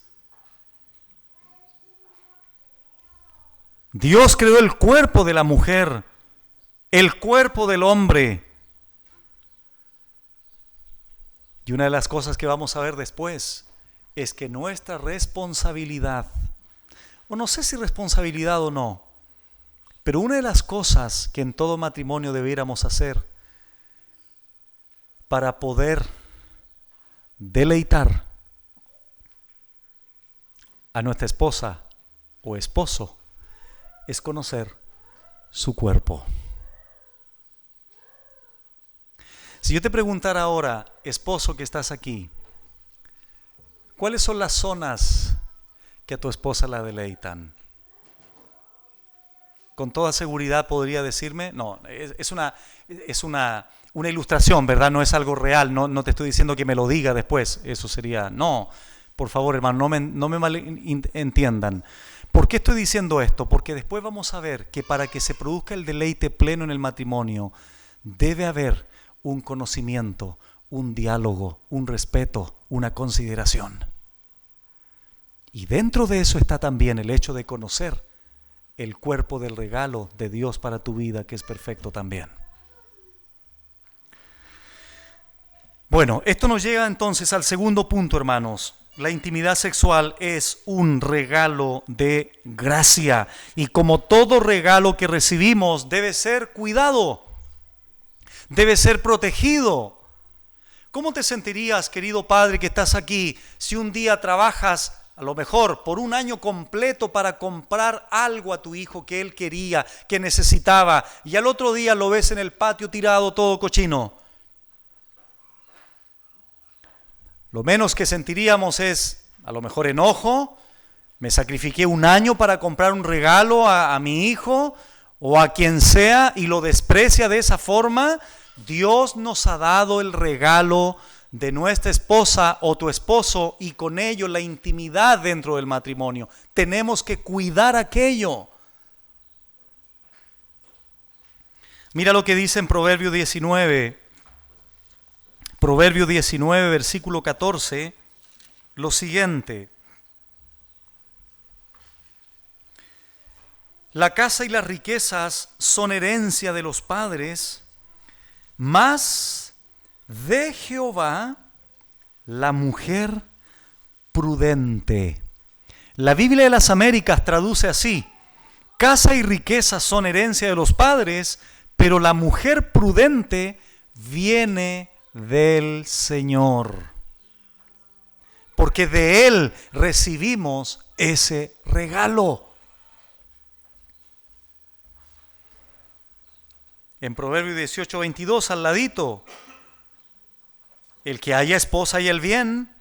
Speaker 1: Dios creó el cuerpo de la mujer, el cuerpo del hombre. Y una de las cosas que vamos a ver después es que nuestra responsabilidad, o no sé si responsabilidad o no, pero una de las cosas que en todo matrimonio debiéramos hacer para poder deleitar a nuestra esposa o esposo es conocer su cuerpo. Si yo te preguntara ahora, esposo que estás aquí, ¿cuáles son las zonas que a tu esposa la deleitan? Con toda seguridad podría decirme, no, es una ilustración, ¿verdad? No es algo real, no te estoy diciendo que me lo diga después, eso sería, no, por favor hermano, no me malentiendan. ¿Por qué estoy diciendo esto? Porque después vamos a ver que para que se produzca el deleite pleno en el matrimonio, debe haber un conocimiento, un diálogo, un respeto, una consideración. Y dentro de eso está también el hecho de conocer el cuerpo del regalo de Dios para tu vida, que es perfecto también. Bueno, esto nos llega entonces al segundo punto, hermanos. La intimidad sexual es un regalo de gracia y como todo regalo que recibimos debe ser cuidado, debe ser protegido. ¿Cómo te sentirías, querido padre, que estás aquí, si un día trabajas a lo mejor por un año completo para comprar algo a tu hijo que él quería, que necesitaba, y al otro día lo ves en el patio tirado todo cochino? Lo menos que sentiríamos es a lo mejor enojo. Me sacrifiqué un año para comprar un regalo a mi hijo o a quien sea y lo desprecia de esa forma. Dios nos ha dado el regalo de nuestra esposa o tu esposo y con ello la intimidad dentro del matrimonio. Tenemos que cuidar aquello. Mira lo que dice en Proverbio 19, versículo 14, lo siguiente: la casa y las riquezas son herencia de los padres, mas de Jehová la mujer prudente. La Biblia de las Américas traduce así: casa y riquezas son herencia de los padres, pero la mujer prudente viene del Señor, porque de Él recibimos ese regalo. En Proverbio 18:22, al ladito: el que haya esposa y el bien,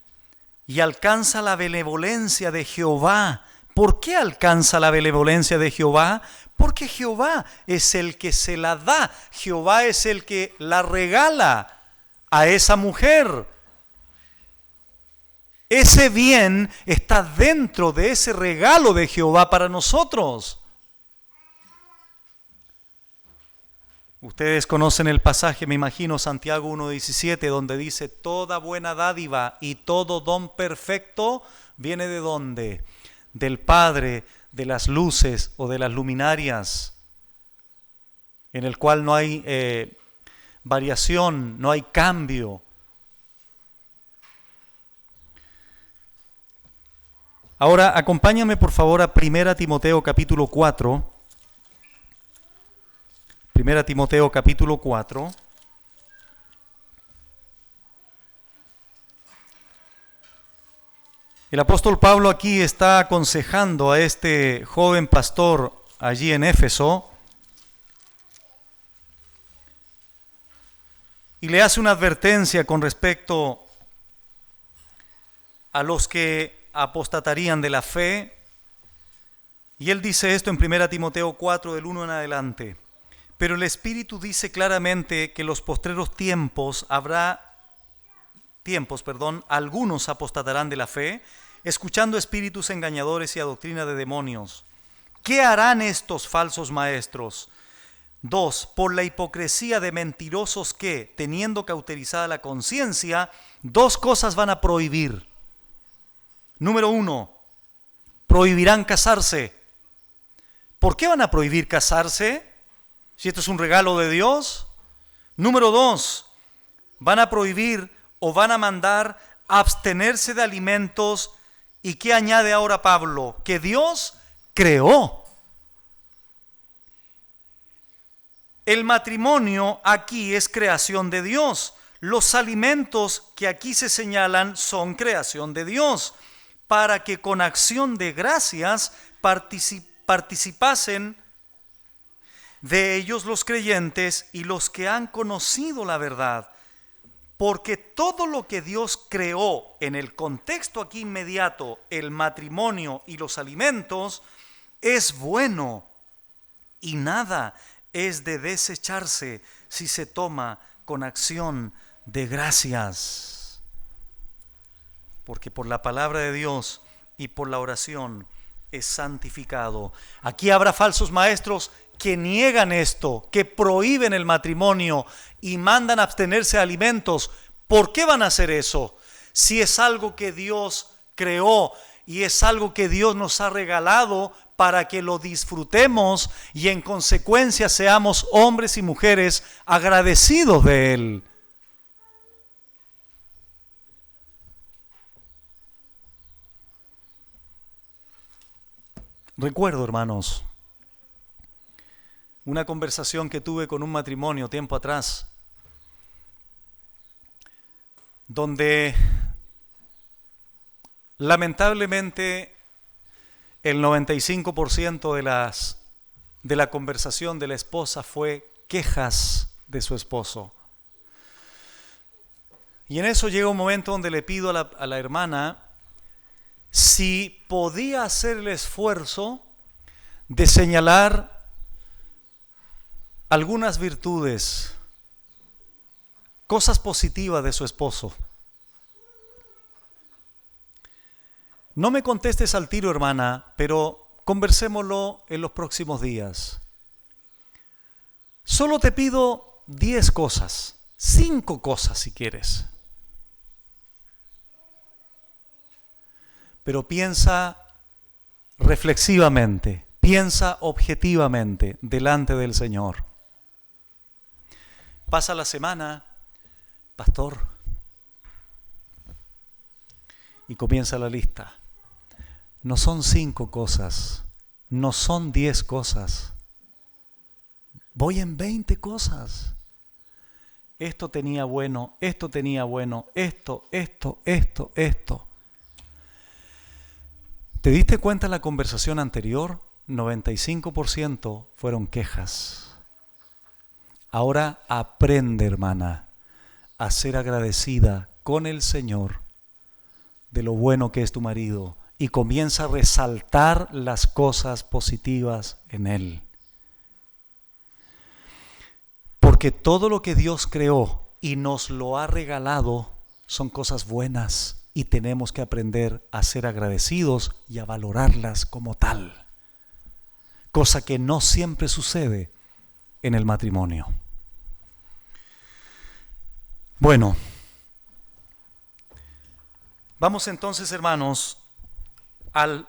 Speaker 1: y alcanza la benevolencia de Jehová. ¿Por qué alcanza la benevolencia de Jehová? Porque Jehová es el que se la da, Jehová es el que la regala a esa mujer. Ese bien está dentro de ese regalo de Jehová para nosotros. Ustedes conocen el pasaje, me imagino, Santiago 1:17, donde dice: toda buena dádiva y todo don perfecto viene ¿de dónde? Del Padre de las luces o de las luminarias, en el cual no hay variación, no hay cambio. Ahora, acompáñame por favor a 1 Timoteo capítulo 4. Primera Timoteo capítulo 4. El apóstol Pablo aquí está aconsejando a este joven pastor allí en Éfeso y le hace una advertencia con respecto a los que apostatarían de la fe. Y él dice esto en 1 Timoteo 4, del 1 en adelante. Pero el Espíritu dice claramente que en los postreros tiempos algunos apostatarán de la fe, escuchando espíritus engañadores y a doctrina de demonios. ¿Qué harán estos falsos maestros? 2. Por la hipocresía de mentirosos que, teniendo cauterizada la conciencia, dos cosas van a prohibir. Número 1, prohibirán casarse. ¿Por qué van a prohibir casarse? Si esto es un regalo de Dios. Número 2, van a prohibir o van a mandar abstenerse de alimentos. ¿Y qué añade ahora Pablo? Que Dios creó. El matrimonio aquí es creación de Dios. Los alimentos que aquí se señalan son creación de Dios, para que con acción de gracias participasen de ellos los creyentes y los que han conocido la verdad. Porque todo lo que Dios creó en el contexto aquí inmediato, el matrimonio y los alimentos, es bueno y nada es de desecharse si se toma con acción de gracias. Porque por la palabra de Dios y por la oración es santificado. Aquí habrá falsos maestros que niegan esto, que prohíben el matrimonio y mandan abstenerse de alimentos. ¿Por qué van a hacer eso? Si es algo que Dios creó y es algo que Dios nos ha regalado para que lo disfrutemos y en consecuencia seamos hombres y mujeres agradecidos de Él. Recuerdo, hermanos, una conversación que tuve con un matrimonio tiempo atrás, donde lamentablemente el 95% de la conversación de la esposa fue quejas de su esposo. Y en eso llega un momento donde le pido a la hermana si podía hacer el esfuerzo de señalar algunas virtudes, cosas positivas de su esposo. No me contestes al tiro, hermana, pero conversémoslo en los próximos días. Solo te pido 10 cosas, 5 cosas si quieres. Pero piensa reflexivamente, piensa objetivamente delante del Señor. Pasa la semana, pastor, y comienza la lista. No son 5 cosas, no son 10 cosas. Voy en 20 cosas. Esto tenía bueno, esto, esto. ¿Te diste cuenta en la conversación anterior? 95% fueron quejas. Ahora aprende, hermana, a ser agradecida con el Señor de lo bueno que es tu marido y comienza a resaltar las cosas positivas en él. Porque todo lo que Dios creó y nos lo ha regalado son cosas buenas y tenemos que aprender a ser agradecidos y a valorarlas como tal. Cosa que no siempre sucede en el matrimonio. Bueno, vamos entonces, hermanos, a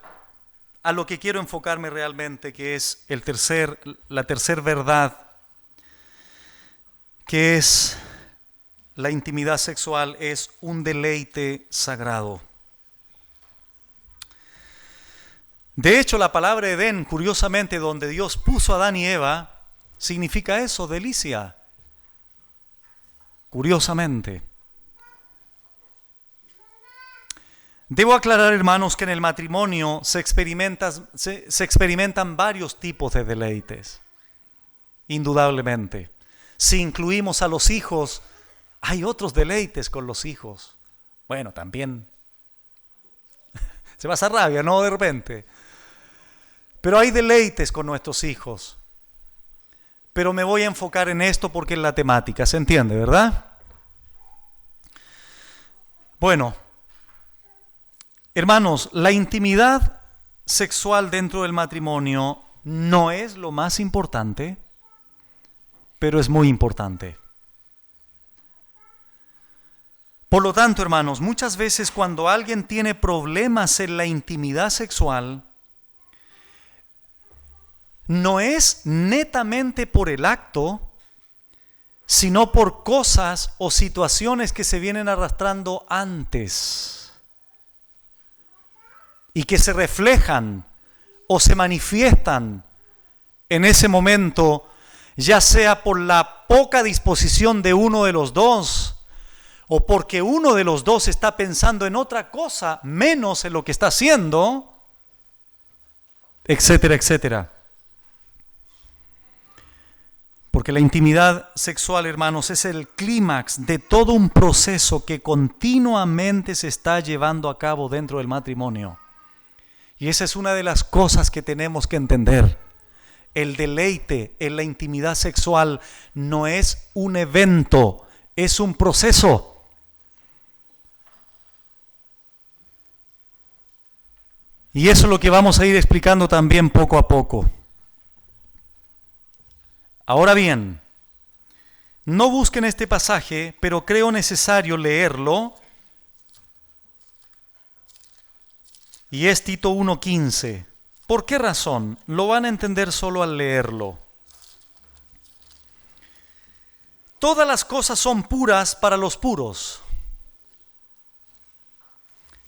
Speaker 1: lo que quiero enfocarme realmente, que es la tercera verdad, que es la intimidad sexual, es un deleite sagrado. De hecho, la palabra Edén, curiosamente, donde Dios puso a Adán y Eva, significa eso, delicia. Curiosamente. Debo aclarar, hermanos, que en el matrimonio se experimentan varios tipos de deleites. Indudablemente. Si incluimos a los hijos, hay otros deleites con los hijos. Bueno, también se pasa rabia, ¿no? De repente. Pero hay deleites con nuestros hijos. Pero me voy a enfocar en esto porque es la temática, ¿se entiende, verdad? Bueno, hermanos, la intimidad sexual dentro del matrimonio no es lo más importante, pero es muy importante. Por lo tanto, hermanos, muchas veces cuando alguien tiene problemas en la intimidad sexual, no es netamente por el acto, sino por cosas o situaciones que se vienen arrastrando antes y que se reflejan o se manifiestan en ese momento, ya sea por la poca disposición de uno de los dos o porque uno de los dos está pensando en otra cosa menos en lo que está haciendo, etcétera, etcétera. Porque la intimidad sexual, hermanos, es el clímax de todo un proceso que continuamente se está llevando a cabo dentro del matrimonio. Y esa es una de las cosas que tenemos que entender. El deleite en la intimidad sexual no es un evento, es un proceso. Y eso es lo que vamos a ir explicando también poco a poco. Ahora bien, no busquen este pasaje, pero creo necesario leerlo. Y es Tito 1:15. ¿Por qué razón? Lo van a entender solo al leerlo. Todas las cosas son puras para los puros,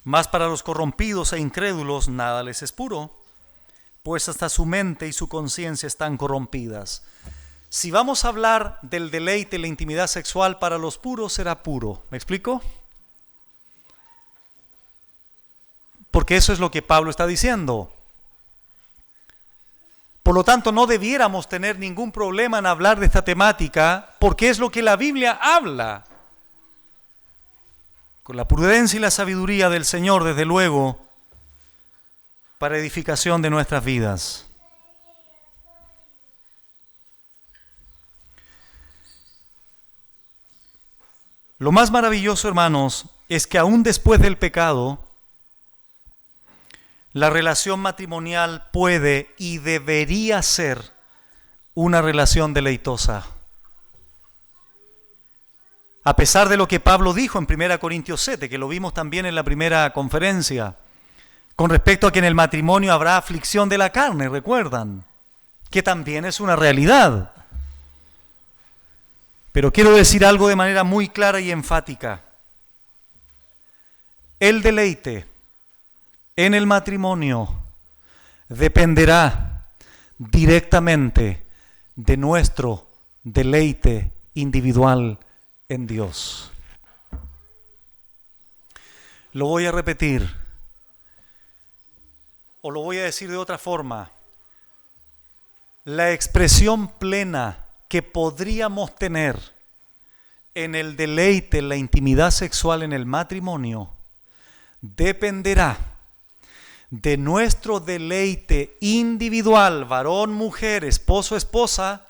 Speaker 1: mas para los corrompidos e incrédulos nada les es puro, pues hasta su mente y su conciencia están corrompidas. Si vamos a hablar del deleite, la intimidad sexual, para los puros será puro. ¿Me explico? Porque eso es lo que Pablo está diciendo. Por lo tanto, no debiéramos tener ningún problema en hablar de esta temática, porque es lo que la Biblia habla. Con la prudencia y la sabiduría del Señor, desde luego, para edificación de nuestras vidas. Lo más maravilloso, hermanos, es que aún después del pecado, la relación matrimonial puede y debería ser una relación deleitosa. A pesar de lo que Pablo dijo en 1 Corintios 7, que lo vimos también en la primera conferencia, con respecto a que en el matrimonio habrá aflicción de la carne, recuerdan, que también es una realidad. Pero quiero decir algo de manera muy clara y enfática. El deleite en el matrimonio dependerá directamente de nuestro deleite individual en Dios. Lo voy a repetir, o lo voy a decir de otra forma. La expresión plena que podríamos tener en el deleite, en la intimidad sexual en el matrimonio, dependerá de nuestro deleite individual, varón, mujer, esposo, esposa,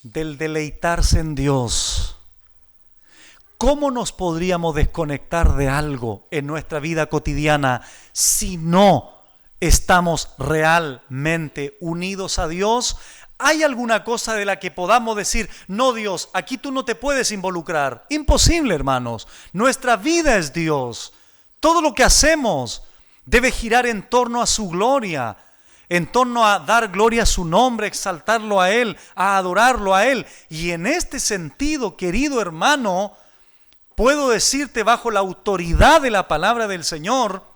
Speaker 1: del deleitarse en Dios. ¿Cómo nos podríamos desconectar de algo en nuestra vida cotidiana si no estamos realmente unidos a Dios? ¿Hay alguna cosa de la que podamos decir, no, Dios, aquí tú no te puedes involucrar? Imposible, hermanos. Nuestra vida es Dios. Todo lo que hacemos debe girar en torno a su gloria, en torno a dar gloria a su nombre, exaltarlo a Él, a adorarlo a Él. Y en este sentido, querido hermano, puedo decirte bajo la autoridad de la palabra del Señor,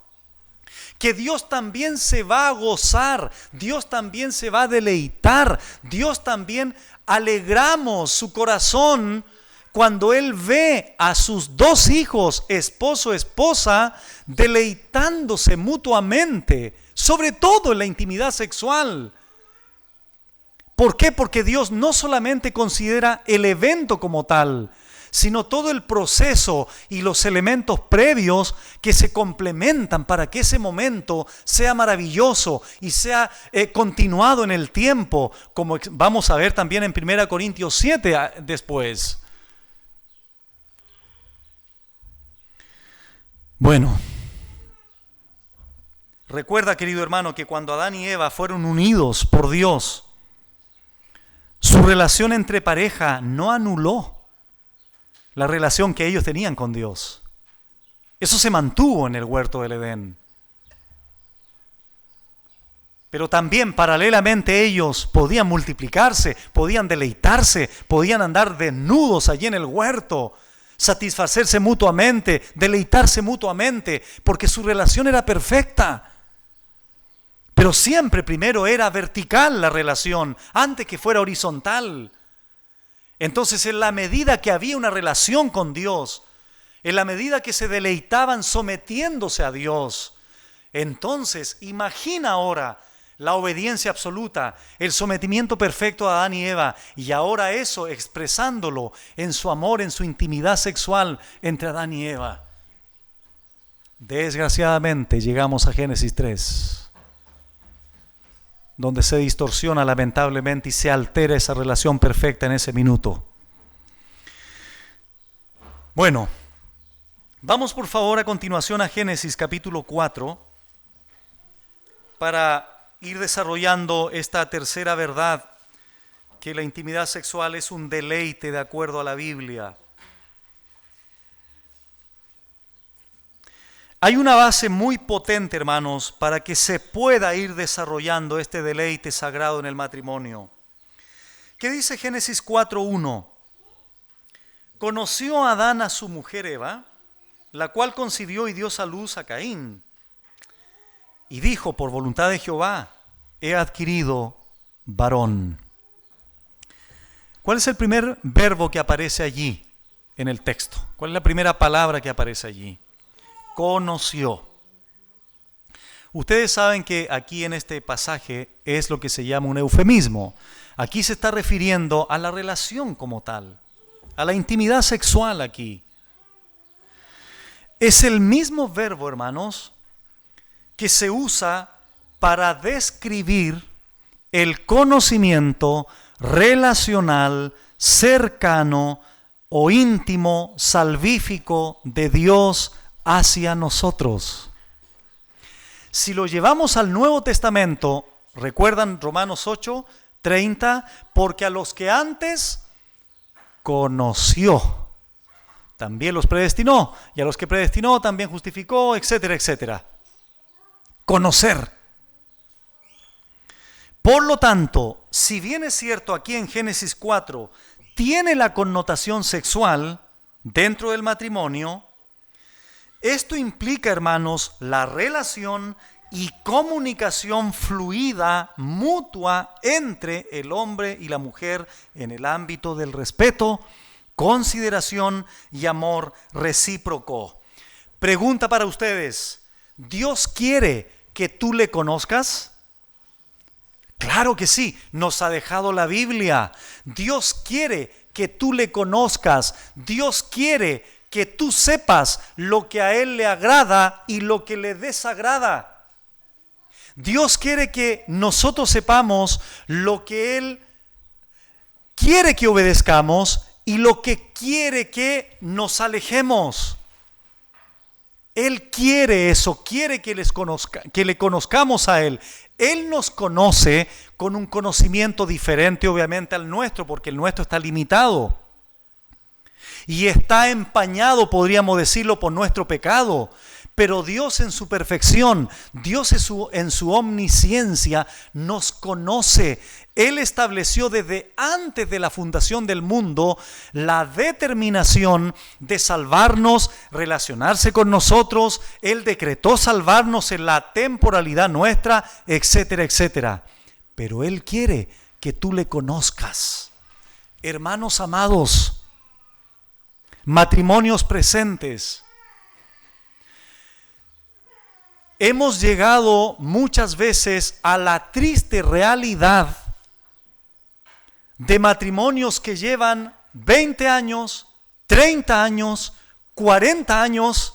Speaker 1: que Dios también se va a gozar, Dios también se va a deleitar, Dios también alegramos su corazón cuando Él ve a sus dos hijos, esposo, esposa, deleitándose mutuamente, sobre todo en la intimidad sexual. ¿Por qué? Porque Dios no solamente considera el evento como tal, sino todo el proceso y los elementos previos que se complementan para que ese momento sea maravilloso y sea continuado en el tiempo, como vamos a ver también en 1 Corintios 7 después. Bueno, recuerda, querido hermano, que cuando Adán y Eva fueron unidos por Dios, su relación entre pareja no anuló la relación que ellos tenían con Dios. Eso se mantuvo en el huerto del Edén. Pero también paralelamente ellos podían multiplicarse, podían deleitarse, podían andar desnudos allí en el huerto, satisfacerse mutuamente, deleitarse mutuamente, porque su relación era perfecta. Pero siempre primero era vertical la relación, antes que fuera horizontal. Entonces, en la medida que había una relación con Dios, en la medida que se deleitaban sometiéndose a Dios, entonces imagina ahora la obediencia absoluta, el sometimiento perfecto a Adán y Eva, y ahora eso expresándolo en su amor, en su intimidad sexual entre Adán y Eva. Desgraciadamente llegamos a Génesis 3. Donde se distorsiona lamentablemente y se altera esa relación perfecta en ese minuto. Bueno, vamos por favor a continuación a Génesis capítulo 4 para ir desarrollando esta tercera verdad, que la intimidad sexual es un deleite de acuerdo a la Biblia. Hay una base muy potente, hermanos, para que se pueda ir desarrollando este deleite sagrado en el matrimonio. ¿Qué dice Génesis 4:1? Conoció Adán a su mujer Eva, la cual concibió y dio a luz a Caín. Y dijo, por voluntad de Jehová, he adquirido varón. ¿Cuál es el primer verbo que aparece allí en el texto? ¿Cuál es la primera palabra que aparece allí? Conoció. Ustedes saben que aquí en este pasaje es lo que se llama un eufemismo. Aquí se está refiriendo a la relación como tal, a la intimidad sexual aquí. Es el mismo verbo, hermanos, que se usa para describir el conocimiento relacional, cercano o íntimo, salvífico de Dios hacia nosotros. Si lo llevamos al Nuevo Testamento, recuerdan Romanos 8:30, porque a los que antes conoció, también los predestinó, y a los que predestinó también justificó, etcétera, etcétera. Conocer. Por lo tanto, si bien es cierto aquí en Génesis 4, tiene la connotación sexual dentro del matrimonio, esto implica, hermanos, la relación y comunicación fluida, mutua, entre el hombre y la mujer en el ámbito del respeto, consideración y amor recíproco. Pregunta para ustedes, ¿Dios quiere que tú le conozcas? Claro que sí, nos ha dejado la Biblia. Dios quiere que tú le conozcas. Dios quiere que tú sepas lo que a Él le agrada y lo que le desagrada. Dios quiere que nosotros sepamos lo que Él quiere que obedezcamos y lo que quiere que nos alejemos. Él quiere eso, quiere que le conozcamos a Él. Él nos conoce con un conocimiento diferente, obviamente, al nuestro, porque el nuestro está limitado. Y está empañado, podríamos decirlo, por nuestro pecado. Pero Dios en su perfección, Dios en su omnisciencia nos conoce. Él estableció desde antes de la fundación del mundo la determinación de salvarnos, relacionarse con nosotros. Él decretó salvarnos en la temporalidad nuestra, etcétera, etcétera. Pero Él quiere que tú le conozcas. Hermanos amados, matrimonios presentes, hemos llegado muchas veces a la triste realidad de matrimonios que llevan 20 años, 30 años, 40 años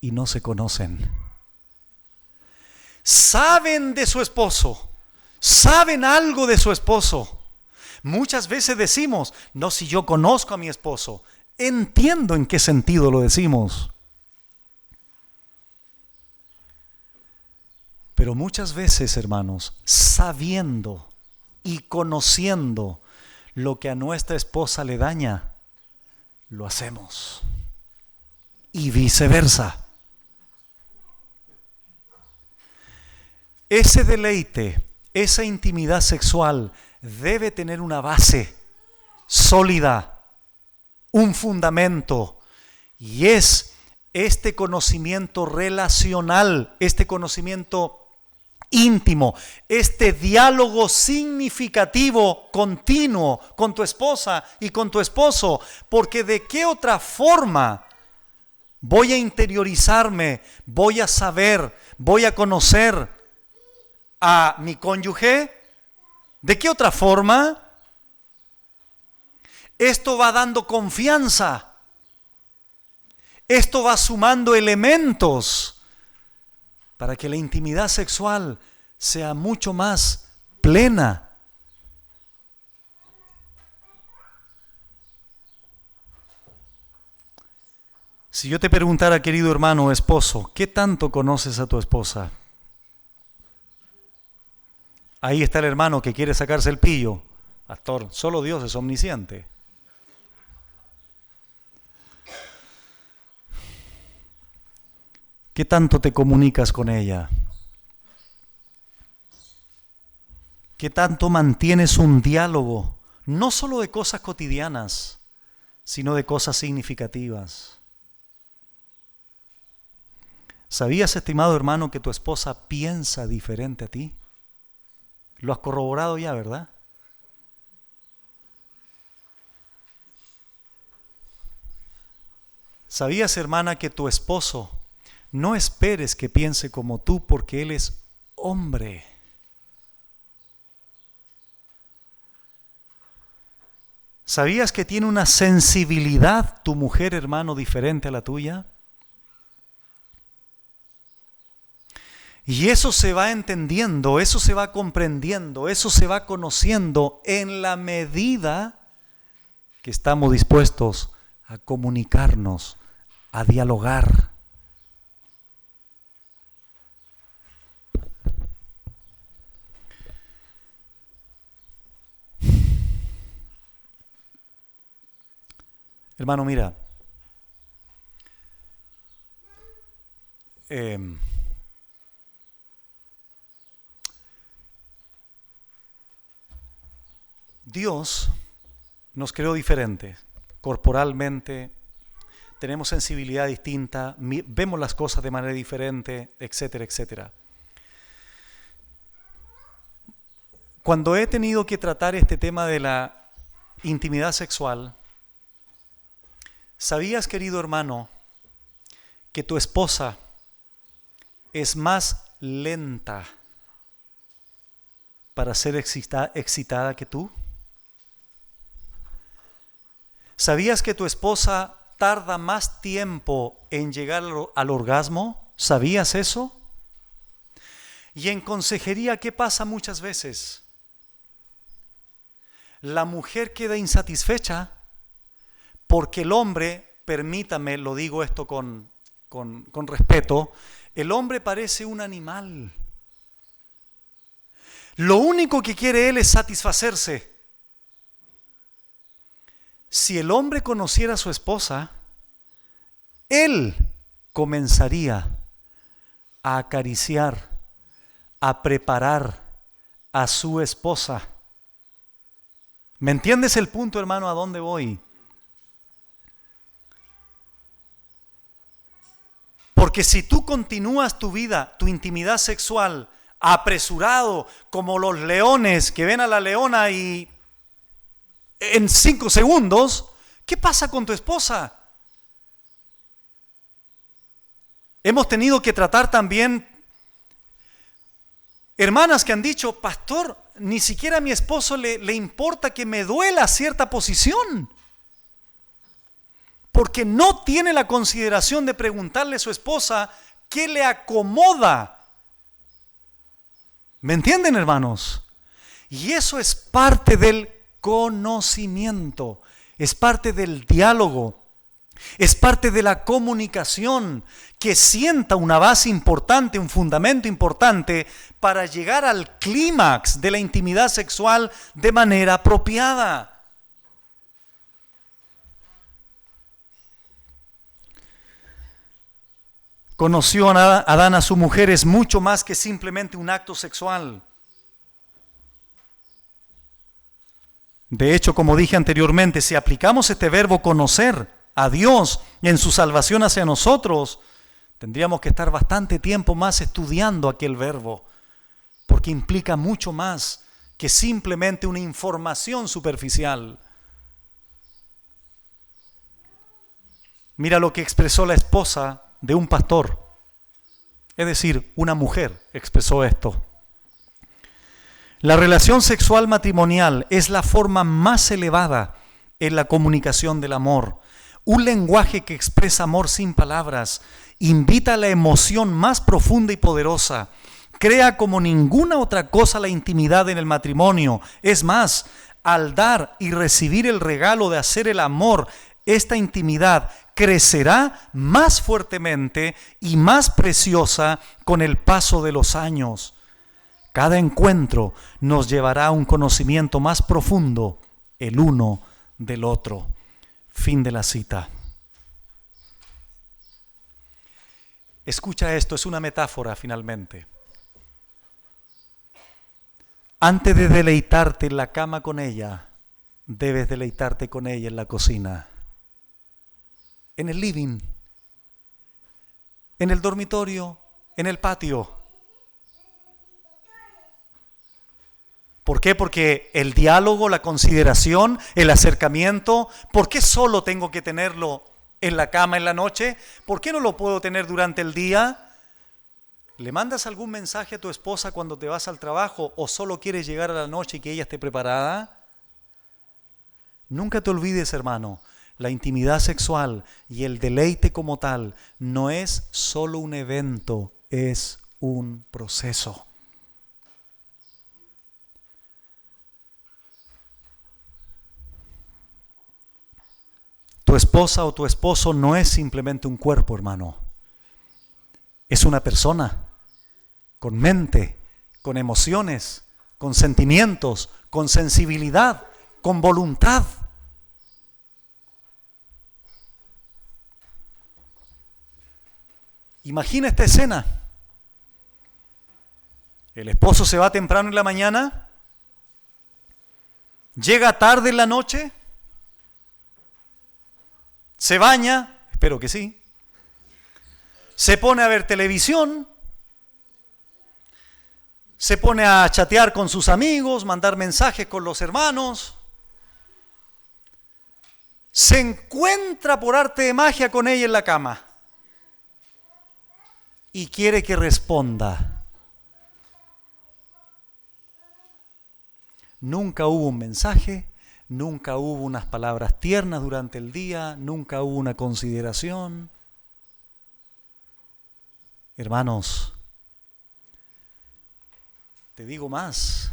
Speaker 1: y no se conocen. Saben de su esposo, saben algo de su esposo. Muchas veces decimos, no, si yo conozco a mi esposo. Entiendo en qué sentido lo decimos. Pero muchas veces, hermanos, sabiendo y conociendo lo que a nuestra esposa le daña, lo hacemos. Y viceversa. Ese deleite, esa intimidad sexual debe tener una base sólida, un fundamento, y es este conocimiento relacional, este conocimiento íntimo, este diálogo significativo, continuo con tu esposa y con tu esposo, porque ¿de qué otra forma voy a interiorizarme, voy a saber, voy a conocer a mi cónyuge? ¿De qué otra forma? Esto va dando confianza. Esto va sumando elementos para que la intimidad sexual sea mucho más plena. Si yo te preguntara, querido hermano o esposo, ¿qué tanto conoces a tu esposa? Ahí está el hermano que quiere sacarse el pillo. Pastor, solo Dios es omnisciente. ¿Qué tanto te comunicas con ella? ¿Qué tanto mantienes un diálogo? No solo de cosas cotidianas, sino de cosas significativas. ¿Sabías, estimado hermano, que tu esposa piensa diferente a ti? Lo has corroborado ya, ¿verdad? ¿Sabías, hermana, que tu esposo, no esperes que piense como tú porque él es hombre? ¿Sabías que tiene una sensibilidad tu mujer, hermano, diferente a la tuya? Y eso se va entendiendo, eso se va comprendiendo, eso se va conociendo en la medida que estamos dispuestos a comunicarnos, a dialogar. Hermano, mira, Dios nos creó diferente, corporalmente, tenemos sensibilidad distinta, vemos las cosas de manera diferente, etcétera, etcétera. Cuando he tenido que tratar este tema de la intimidad sexual, ¿sabías, querido hermano, que tu esposa es más lenta para ser excitada que tú? ¿Sabías que tu esposa tarda más tiempo en llegar al orgasmo? ¿Sabías eso? Y en consejería, ¿qué pasa muchas veces? La mujer queda insatisfecha porque el hombre, permítame, lo digo esto con respeto, el hombre parece un animal. Lo único que quiere él es satisfacerse. Si el hombre conociera a su esposa, él comenzaría a acariciar, a preparar a su esposa. ¿Me entiendes el punto, hermano, a dónde voy? Porque si tú continúas tu vida, tu intimidad sexual, apresurado, como los leones que ven a la leona y en 5 segundos, ¿qué pasa con tu esposa? Hemos tenido que tratar también hermanas que han dicho, pastor, ni siquiera a mi esposo le importa que me duela cierta posición, porque no tiene la consideración de preguntarle a su esposa qué le acomoda. ¿Me entienden, hermanos? Y eso es parte del conocimiento, es parte del diálogo, es parte de la comunicación que sienta una base importante, un fundamento importante para llegar al clímax de la intimidad sexual de manera apropiada. Conoció a Adán a su mujer es mucho más que simplemente un acto sexual. De hecho, como dije anteriormente, si aplicamos este verbo conocer a Dios en su salvación hacia nosotros, tendríamos que estar bastante tiempo más estudiando aquel verbo, porque implica mucho más que simplemente una información superficial. Mira lo que expresó la esposa de un pastor, es decir, una mujer expresó esto. La relación sexual matrimonial es la forma más elevada en la comunicación del amor. Un lenguaje que expresa amor sin palabras, invita a la emoción más profunda y poderosa, crea como ninguna otra cosa la intimidad en el matrimonio. Es más, al dar y recibir el regalo de hacer el amor, esta intimidad crecerá más fuertemente y más preciosa con el paso de los años. Cada encuentro nos llevará a un conocimiento más profundo el uno del otro. Fin de la cita. Escucha esto, es una metáfora finalmente. Antes de deleitarte en la cama con ella, debes deleitarte con ella en la cocina, en el living, en el dormitorio, en el patio. ¿Por qué? Porque el diálogo, la consideración, el acercamiento, ¿por qué solo tengo que tenerlo en la cama en la noche? ¿Por qué no lo puedo tener durante el día? ¿Le mandas algún mensaje a tu esposa cuando te vas al trabajo o solo quieres llegar a la noche y que ella esté preparada? Nunca te olvides, hermano, la intimidad sexual y el deleite como tal no es solo un evento, es un proceso. Tu esposa o tu esposo no es simplemente un cuerpo, hermano. Es una persona con mente, con emociones, con sentimientos, con sensibilidad, con voluntad. Imagina esta escena. El esposo se va temprano en la mañana, llega tarde en la noche, se baña, espero que sí, se pone a ver televisión, se pone a chatear con sus amigos, mandar mensajes con los hermanos, se encuentra por arte de magia con ella en la cama y quiere que responda. Nunca hubo un mensaje, nunca hubo unas palabras tiernas durante el día, nunca hubo una consideración. Hermanos, te digo más,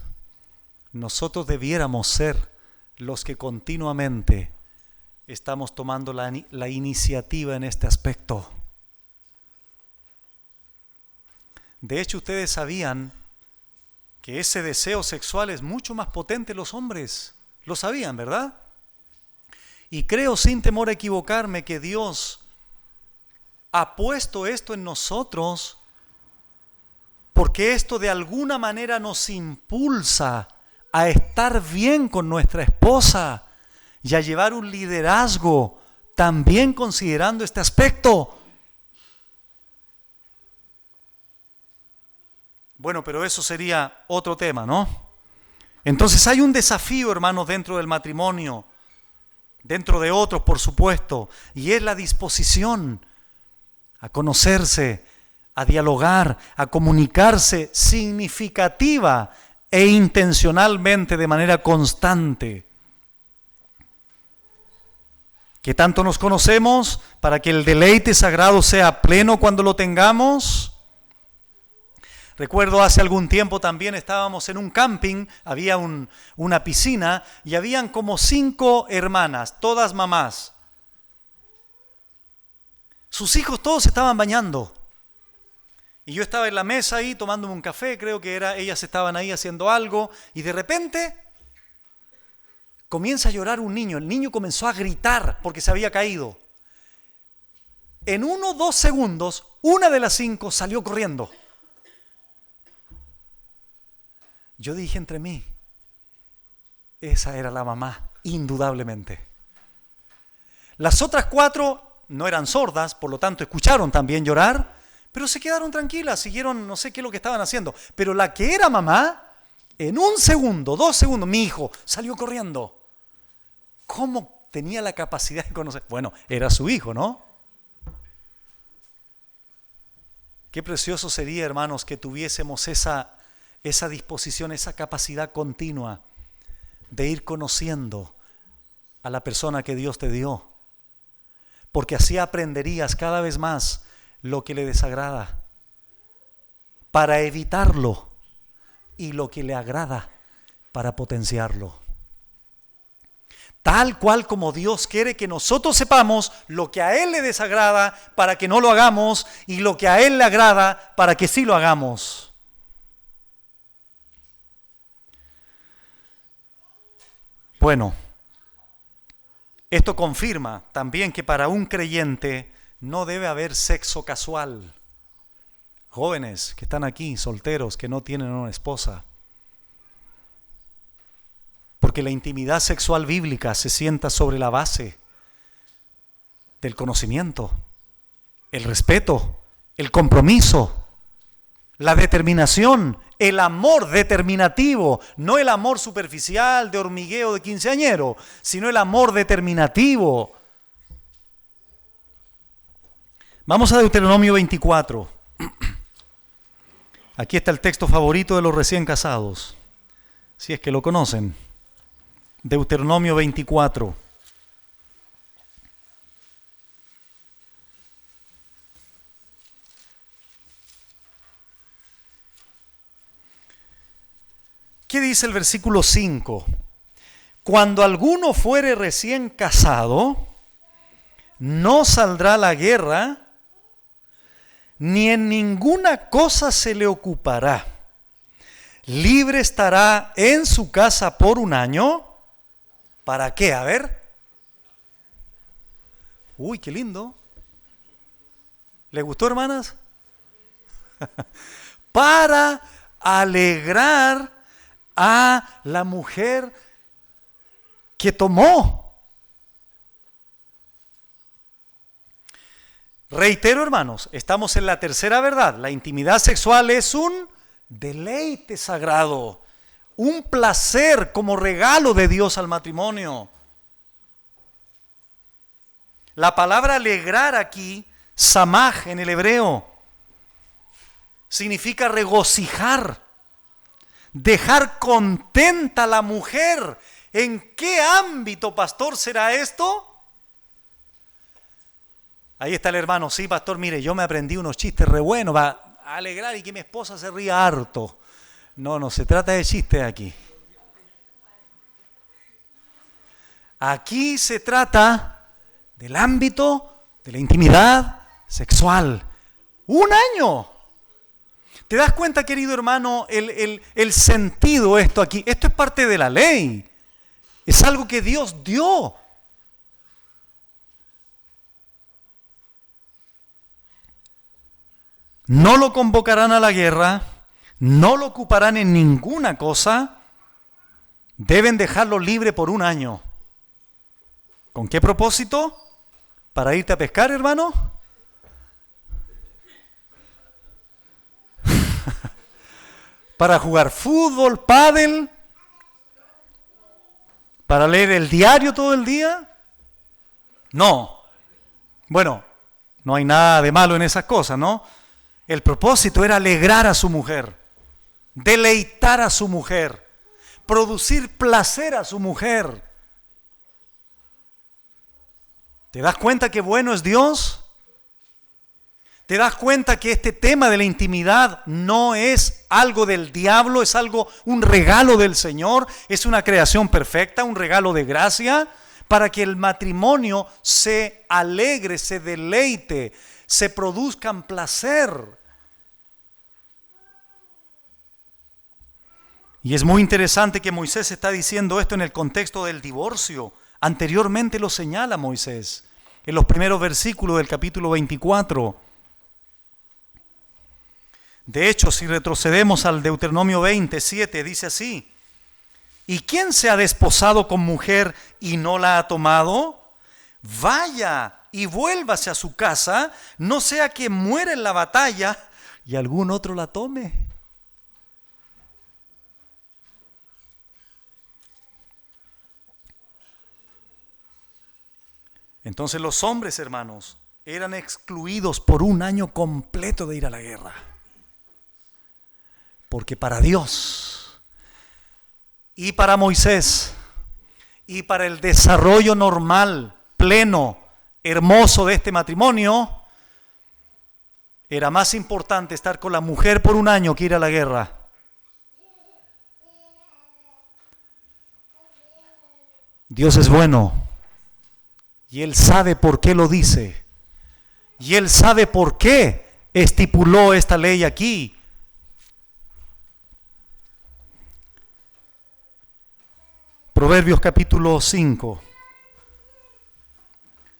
Speaker 1: nosotros debiéramos ser los que continuamente estamos tomando la iniciativa en este aspecto. De hecho, ustedes sabían que ese deseo sexual es mucho más potente en los hombres. Lo sabían, ¿verdad? Y creo sin temor a equivocarme que Dios ha puesto esto en nosotros porque esto de alguna manera nos impulsa a estar bien con nuestra esposa y a llevar un liderazgo también considerando este aspecto. Bueno, pero eso sería otro tema, ¿no? Entonces hay un desafío, hermanos, dentro del matrimonio, dentro de otros, por supuesto, y es la disposición a conocerse, a dialogar, a comunicarse significativa e intencionalmente de manera constante. ¿Qué tanto nos conocemos para que el deleite sagrado sea pleno cuando lo tengamos? Recuerdo hace algún tiempo también estábamos en un camping, había una piscina y habían como 5 hermanas, todas mamás. Sus hijos todos se estaban bañando. Y yo estaba en la mesa ahí tomándome un café, creo que era, ellas estaban ahí haciendo algo, y de repente comienza a llorar un niño. El niño comenzó a gritar porque se había caído. En 1 o 2 segundos, una de las 5 salió corriendo. Yo dije entre mí, esa era la mamá, indudablemente. Las otras 4 no eran sordas, por lo tanto escucharon también llorar, pero se quedaron tranquilas, siguieron, no sé qué es lo que estaban haciendo. Pero la que era mamá, en 1 segundo, 2 segundos, mi hijo salió corriendo. ¿Cómo tenía la capacidad de conocer? Bueno, era su hijo, ¿no? Qué precioso sería, hermanos, que tuviésemos esa disposición, esa capacidad continua de ir conociendo a la persona que Dios te dio. Porque así aprenderías cada vez más lo que le desagrada para evitarlo y lo que le agrada para potenciarlo. Tal cual como Dios quiere que nosotros sepamos lo que a Él le desagrada para que no lo hagamos y lo que a Él le agrada para que sí lo hagamos. Bueno, esto confirma también que para un creyente no debe haber sexo casual. Jóvenes que están aquí, solteros, que no tienen una esposa. Porque la intimidad sexual bíblica se sienta sobre la base del conocimiento, el respeto, el compromiso, la determinación, el amor determinativo, no el amor superficial de hormigueo de quinceañero, sino el amor determinativo. Vamos a Deuteronomio 24. Aquí está el texto favorito de los recién casados, si es que lo conocen. Deuteronomio 24. ¿Qué dice el versículo 5? Cuando alguno fuere recién casado, no saldrá a la guerra, ni en ninguna cosa se le ocupará. Libre estará en su casa por 1 año. ¿Para qué? A ver. Uy, qué lindo. ¿Le gustó, hermanas? Para alegrar a la mujer que tomó. Reitero, hermanos, estamos en la tercera verdad. La intimidad sexual es un deleite sagrado, un placer como regalo de Dios al matrimonio. La palabra alegrar aquí, samaj en el hebreo, significa regocijar, dejar contenta a la mujer. ¿En qué ámbito, pastor, será esto? Ahí está el hermano, sí, pastor, mire, yo me aprendí unos chistes re buenos para alegrar y que mi esposa se ría harto. No se trata de chistes aquí. Aquí se trata del ámbito de la intimidad sexual. 1 año. ¿Te das cuenta, querido hermano, el sentido esto aquí? Esto es parte de la ley. Es algo que Dios dio. No lo convocarán a la guerra, no lo ocuparán en ninguna cosa, deben dejarlo libre por 1 año. ¿Con qué propósito? ¿Para irte a pescar, hermano? ¿Para jugar fútbol, pádel? ¿Para leer el diario todo el día? No. Bueno, no hay nada de malo en esas cosas, ¿no? El propósito era alegrar a su mujer, deleitar a su mujer, producir placer a su mujer. ¿Te das cuenta qué bueno es Dios? ¿Te das cuenta que este tema de la intimidad no es algo del diablo, es algo, un regalo del Señor, es una creación perfecta, un regalo de gracia, para que el matrimonio se alegre, se deleite, se produzcan placer? Y es muy interesante que Moisés está diciendo esto en el contexto del divorcio. Anteriormente lo señala Moisés, en los primeros versículos del capítulo 24. De hecho, si retrocedemos al Deuteronomio 27, dice así: ¿y quién se ha desposado con mujer y no la ha tomado? Vaya y vuélvase a su casa, no sea que muera en la batalla y algún otro la tome. Entonces los hombres, hermanos, eran excluidos por un año completo de ir a la guerra. Porque para Dios y para Moisés y para el desarrollo normal, pleno, hermoso de este matrimonio, era más importante estar con la mujer por un año que ir a la guerra. Dios es bueno y Él sabe por qué lo dice y Él sabe por qué estipuló esta ley aquí. Proverbios capítulo 5.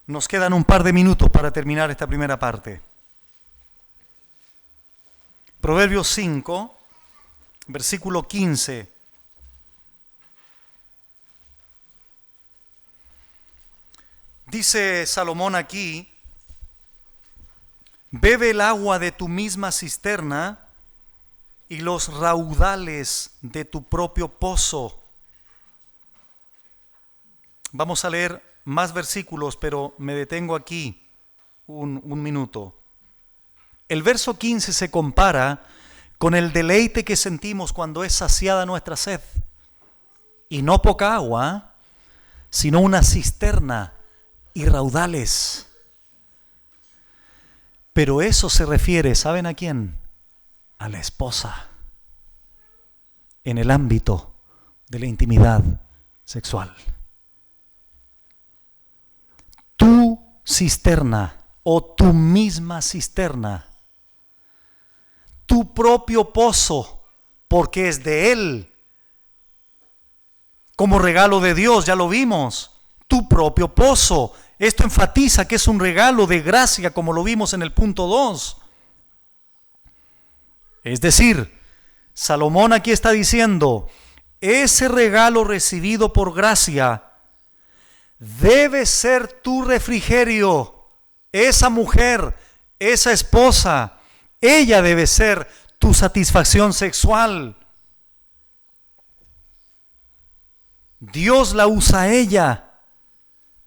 Speaker 1: Nos quedan un par de minutos para terminar esta primera parte. Proverbios 5, versículo 15. Dice Salomón aquí: bebe el agua de tu misma cisterna y los raudales de tu propio pozo. Vamos a leer más versículos, pero me detengo aquí un minuto. El verso 15 se compara con el deleite que sentimos cuando es saciada nuestra sed. Y no poca agua, sino una cisterna y raudales. Pero eso se refiere, ¿saben a quién? A la esposa, en el ámbito de la intimidad sexual. Tu cisterna o tu misma cisterna, tu propio pozo, porque es de Él, como regalo de Dios, ya lo vimos, tu propio pozo. Esto enfatiza que es un regalo de gracia, como lo vimos en el punto 2. Es decir, Salomón aquí está diciendo, ese regalo recibido por gracia debe ser tu refrigerio. Esa mujer, esa esposa, ella debe ser tu satisfacción sexual. Dios la usa a ella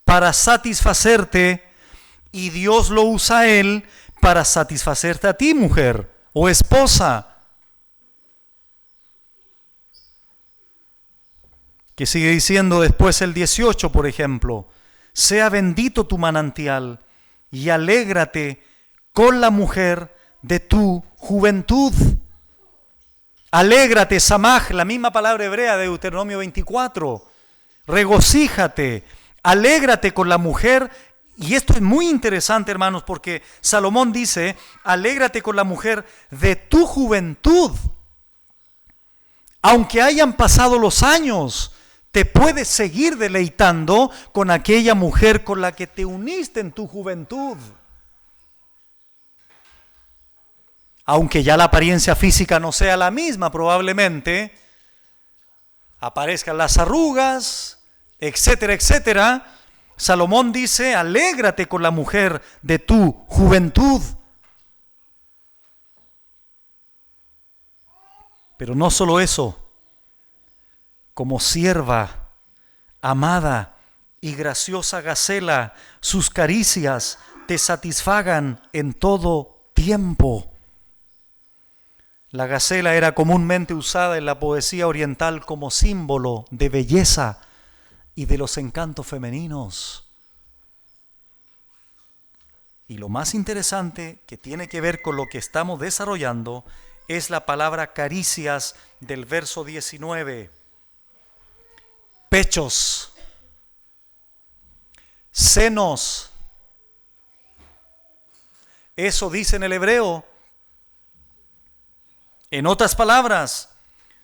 Speaker 1: para satisfacerte y Dios lo usa a él para satisfacerte a ti, mujer o esposa. Que sigue diciendo después el 18, por ejemplo: sea bendito tu manantial y alégrate con la mujer de tu juventud. Alégrate, samaj, la misma palabra hebrea de Deuteronomio 24. Regocíjate, alégrate con la mujer. Y esto es muy interesante, hermanos, porque Salomón dice, alégrate con la mujer de tu juventud. Aunque hayan pasado los años, te puedes seguir deleitando con aquella mujer con la que te uniste en tu juventud. Aunque ya la apariencia física no sea la misma, probablemente aparezcan las arrugas, etcétera, etcétera. Salomón dice, alégrate con la mujer de tu juventud. Pero no solo eso, como sierva, Amada y graciosa gacela, sus caricias te satisfagan en todo tiempo. La gacela era comúnmente usada en la poesía oriental como símbolo de belleza y de los encantos femeninos. Y lo más interesante que tiene que ver con lo que estamos desarrollando es la palabra caricias del verso 19. Pechos, senos. Eso dice en el hebreo. En otras palabras,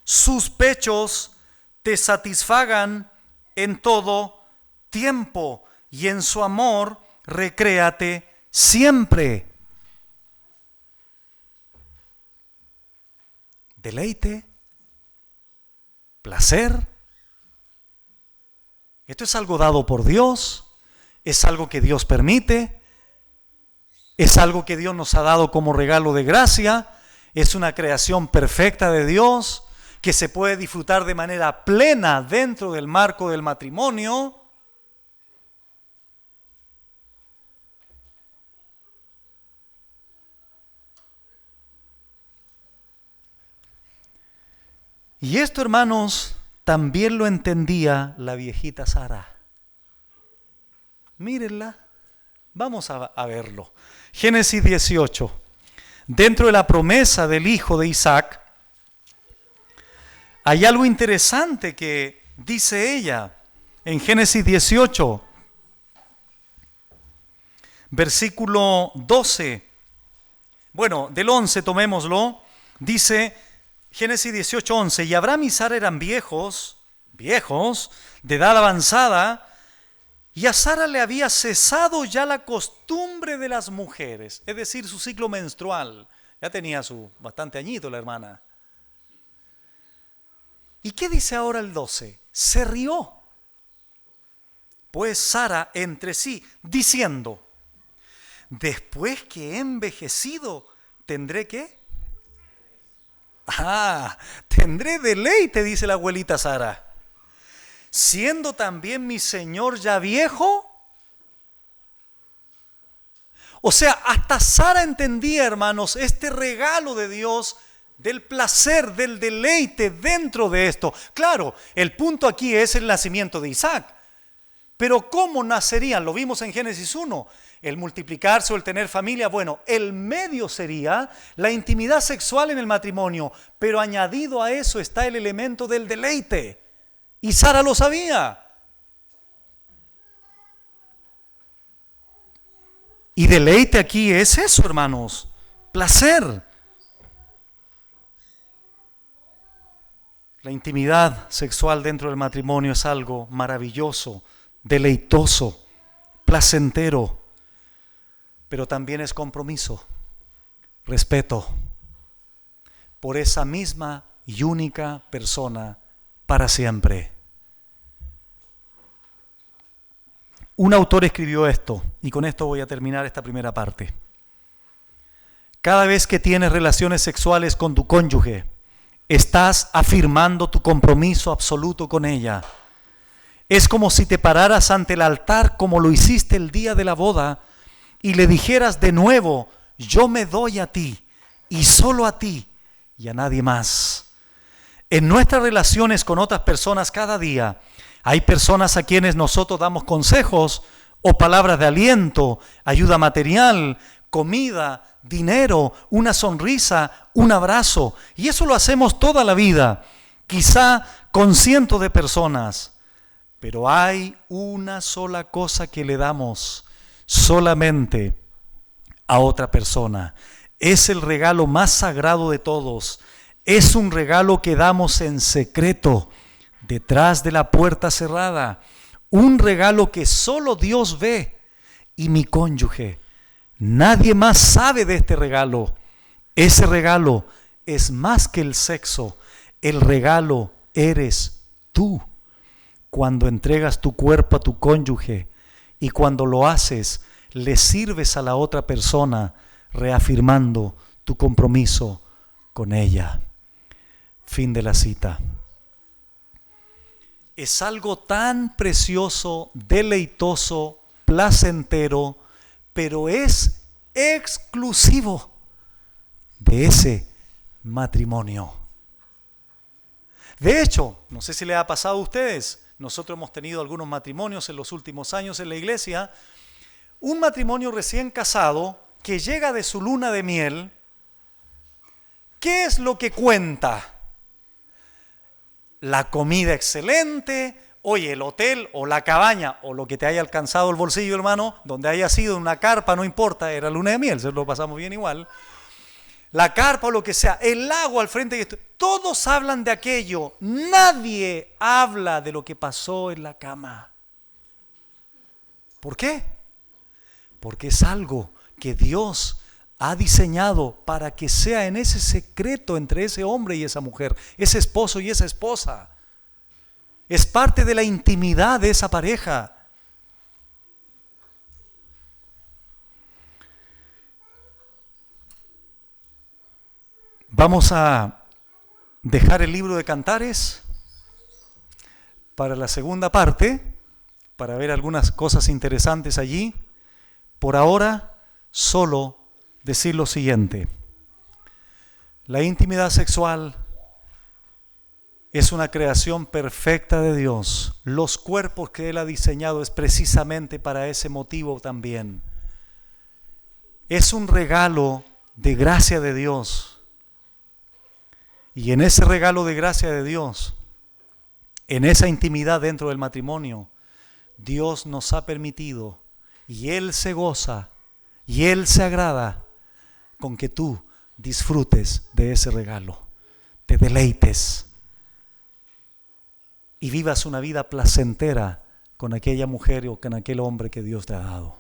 Speaker 1: sus pechos te satisfagan en todo tiempo y en su amor recréate siempre. Deleite, placer. Esto es algo dado por Dios, es algo que Dios permite, es algo que Dios nos ha dado como regalo de gracia. Es una creación perfecta de Dios que se puede disfrutar de manera plena dentro del marco del matrimonio. Y esto, hermanos, también lo entendía la viejita Sara. Mírenla, vamos a verlo. Génesis 18. Dentro de la promesa del hijo de Isaac, hay algo interesante que dice ella en Génesis 18, versículo 12. Bueno, del 11 tomémoslo. Dice Génesis 18, 11. Y Abraham y Sara eran viejos, de edad avanzada, y a Sara le había cesado ya la costumbre de las mujeres, es decir, su ciclo menstrual. Ya tenía su bastante añito la hermana. ¿Y qué dice ahora el 12? Se rió, pues Sara entre sí, diciendo, después que he envejecido, ¿tendré qué? Tendré deleite, dice la abuelita Sara. Siendo también mi señor ya viejo. O sea, hasta Sara entendía, hermanos, este regalo de Dios, del placer, del deleite dentro de esto. Claro, el punto aquí es el nacimiento de Isaac. Pero ¿cómo nacerían? Lo vimos en Génesis 1. El multiplicarse o el tener familia. Bueno, el medio sería la intimidad sexual en el matrimonio. Pero añadido a eso está el elemento del deleite. Y Sara lo sabía. Y deleite aquí es eso, hermanos. Placer. La intimidad sexual dentro del matrimonio es algo maravilloso, deleitoso, placentero. Pero también es compromiso, respeto por esa misma y única persona para siempre. Un autor escribió esto, y con esto voy a terminar esta primera parte. Cada vez que tienes relaciones sexuales con tu cónyuge, estás afirmando tu compromiso absoluto con ella. Es como si te pararas ante el altar como lo hiciste el día de la boda y le dijeras de nuevo, yo me doy a ti y solo a ti y a nadie más. En nuestras relaciones con otras personas cada día, hay personas a quienes nosotros damos consejos o palabras de aliento, ayuda material, comida, dinero, una sonrisa, un abrazo. Y eso lo hacemos toda la vida, quizá con cientos de personas. Pero hay una sola cosa que le damos solamente a otra persona. Es el regalo más sagrado de todos. Es un regalo que damos en secreto, detrás de la puerta cerrada. Un regalo que solo Dios ve y mi cónyuge. Nadie más sabe de este regalo. Ese regalo es más que el sexo. El regalo eres tú. Cuando entregas tu cuerpo a tu cónyuge y cuando lo haces, le sirves a la otra persona, reafirmando tu compromiso con ella. Fin de la cita. es algo tan precioso, deleitoso, placentero, pero es exclusivo de ese matrimonio. De hecho, no sé si le ha pasado a ustedes, nosotros hemos tenido algunos matrimonios en los últimos años en la iglesia, un matrimonio recién casado que llega de su luna de miel. ¿Qué es lo que cuenta? La comida excelente, oye, el hotel o la cabaña o lo que te haya alcanzado el bolsillo, hermano, donde haya sido una carpa, no importa, era luna de miel, se lo pasamos bien igual. La carpa o lo que sea, el lago al frente, todos hablan de aquello, nadie habla de lo que pasó en la cama. ¿Por qué? Porque es algo que Dios ha diseñado para que sea en ese secreto entre ese hombre y esa mujer, ese esposo y esa esposa. Es parte de la intimidad de esa pareja. Vamos a dejar el libro de Cantares para la segunda parte, para ver algunas cosas interesantes allí. Por ahora, solo decir lo siguiente: la intimidad sexual es una creación perfecta de Dios. Los cuerpos que Él ha diseñado es precisamente para ese motivo también. Es un regalo de gracia de Dios. Y en ese regalo de gracia de Dios, en esa intimidad dentro del matrimonio, Dios nos ha permitido, y Él se goza, y Él se agrada con que tú disfrutes de ese regalo, te deleites y vivas una vida placentera con aquella mujer o con aquel hombre que Dios te ha dado.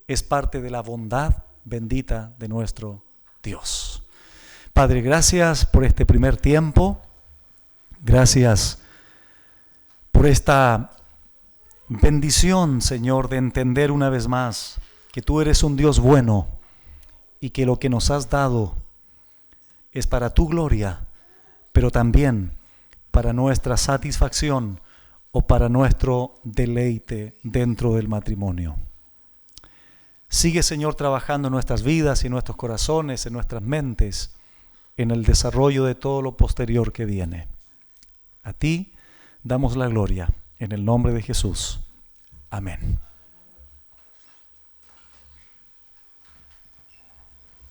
Speaker 1: Es parte de la bondad bendita de nuestro Dios. Padre, gracias por este primer tiempo. Gracias por esta bendición, Señor, de entender una vez más que tú eres un Dios bueno y que lo que nos has dado es para tu gloria, pero también para nuestra satisfacción o para nuestro deleite dentro del matrimonio. Sigue, Señor, trabajando en nuestras vidas y en nuestros corazones, en nuestras mentes, en el desarrollo de todo lo posterior que viene. A ti damos la gloria, en el nombre de Jesús. Amén.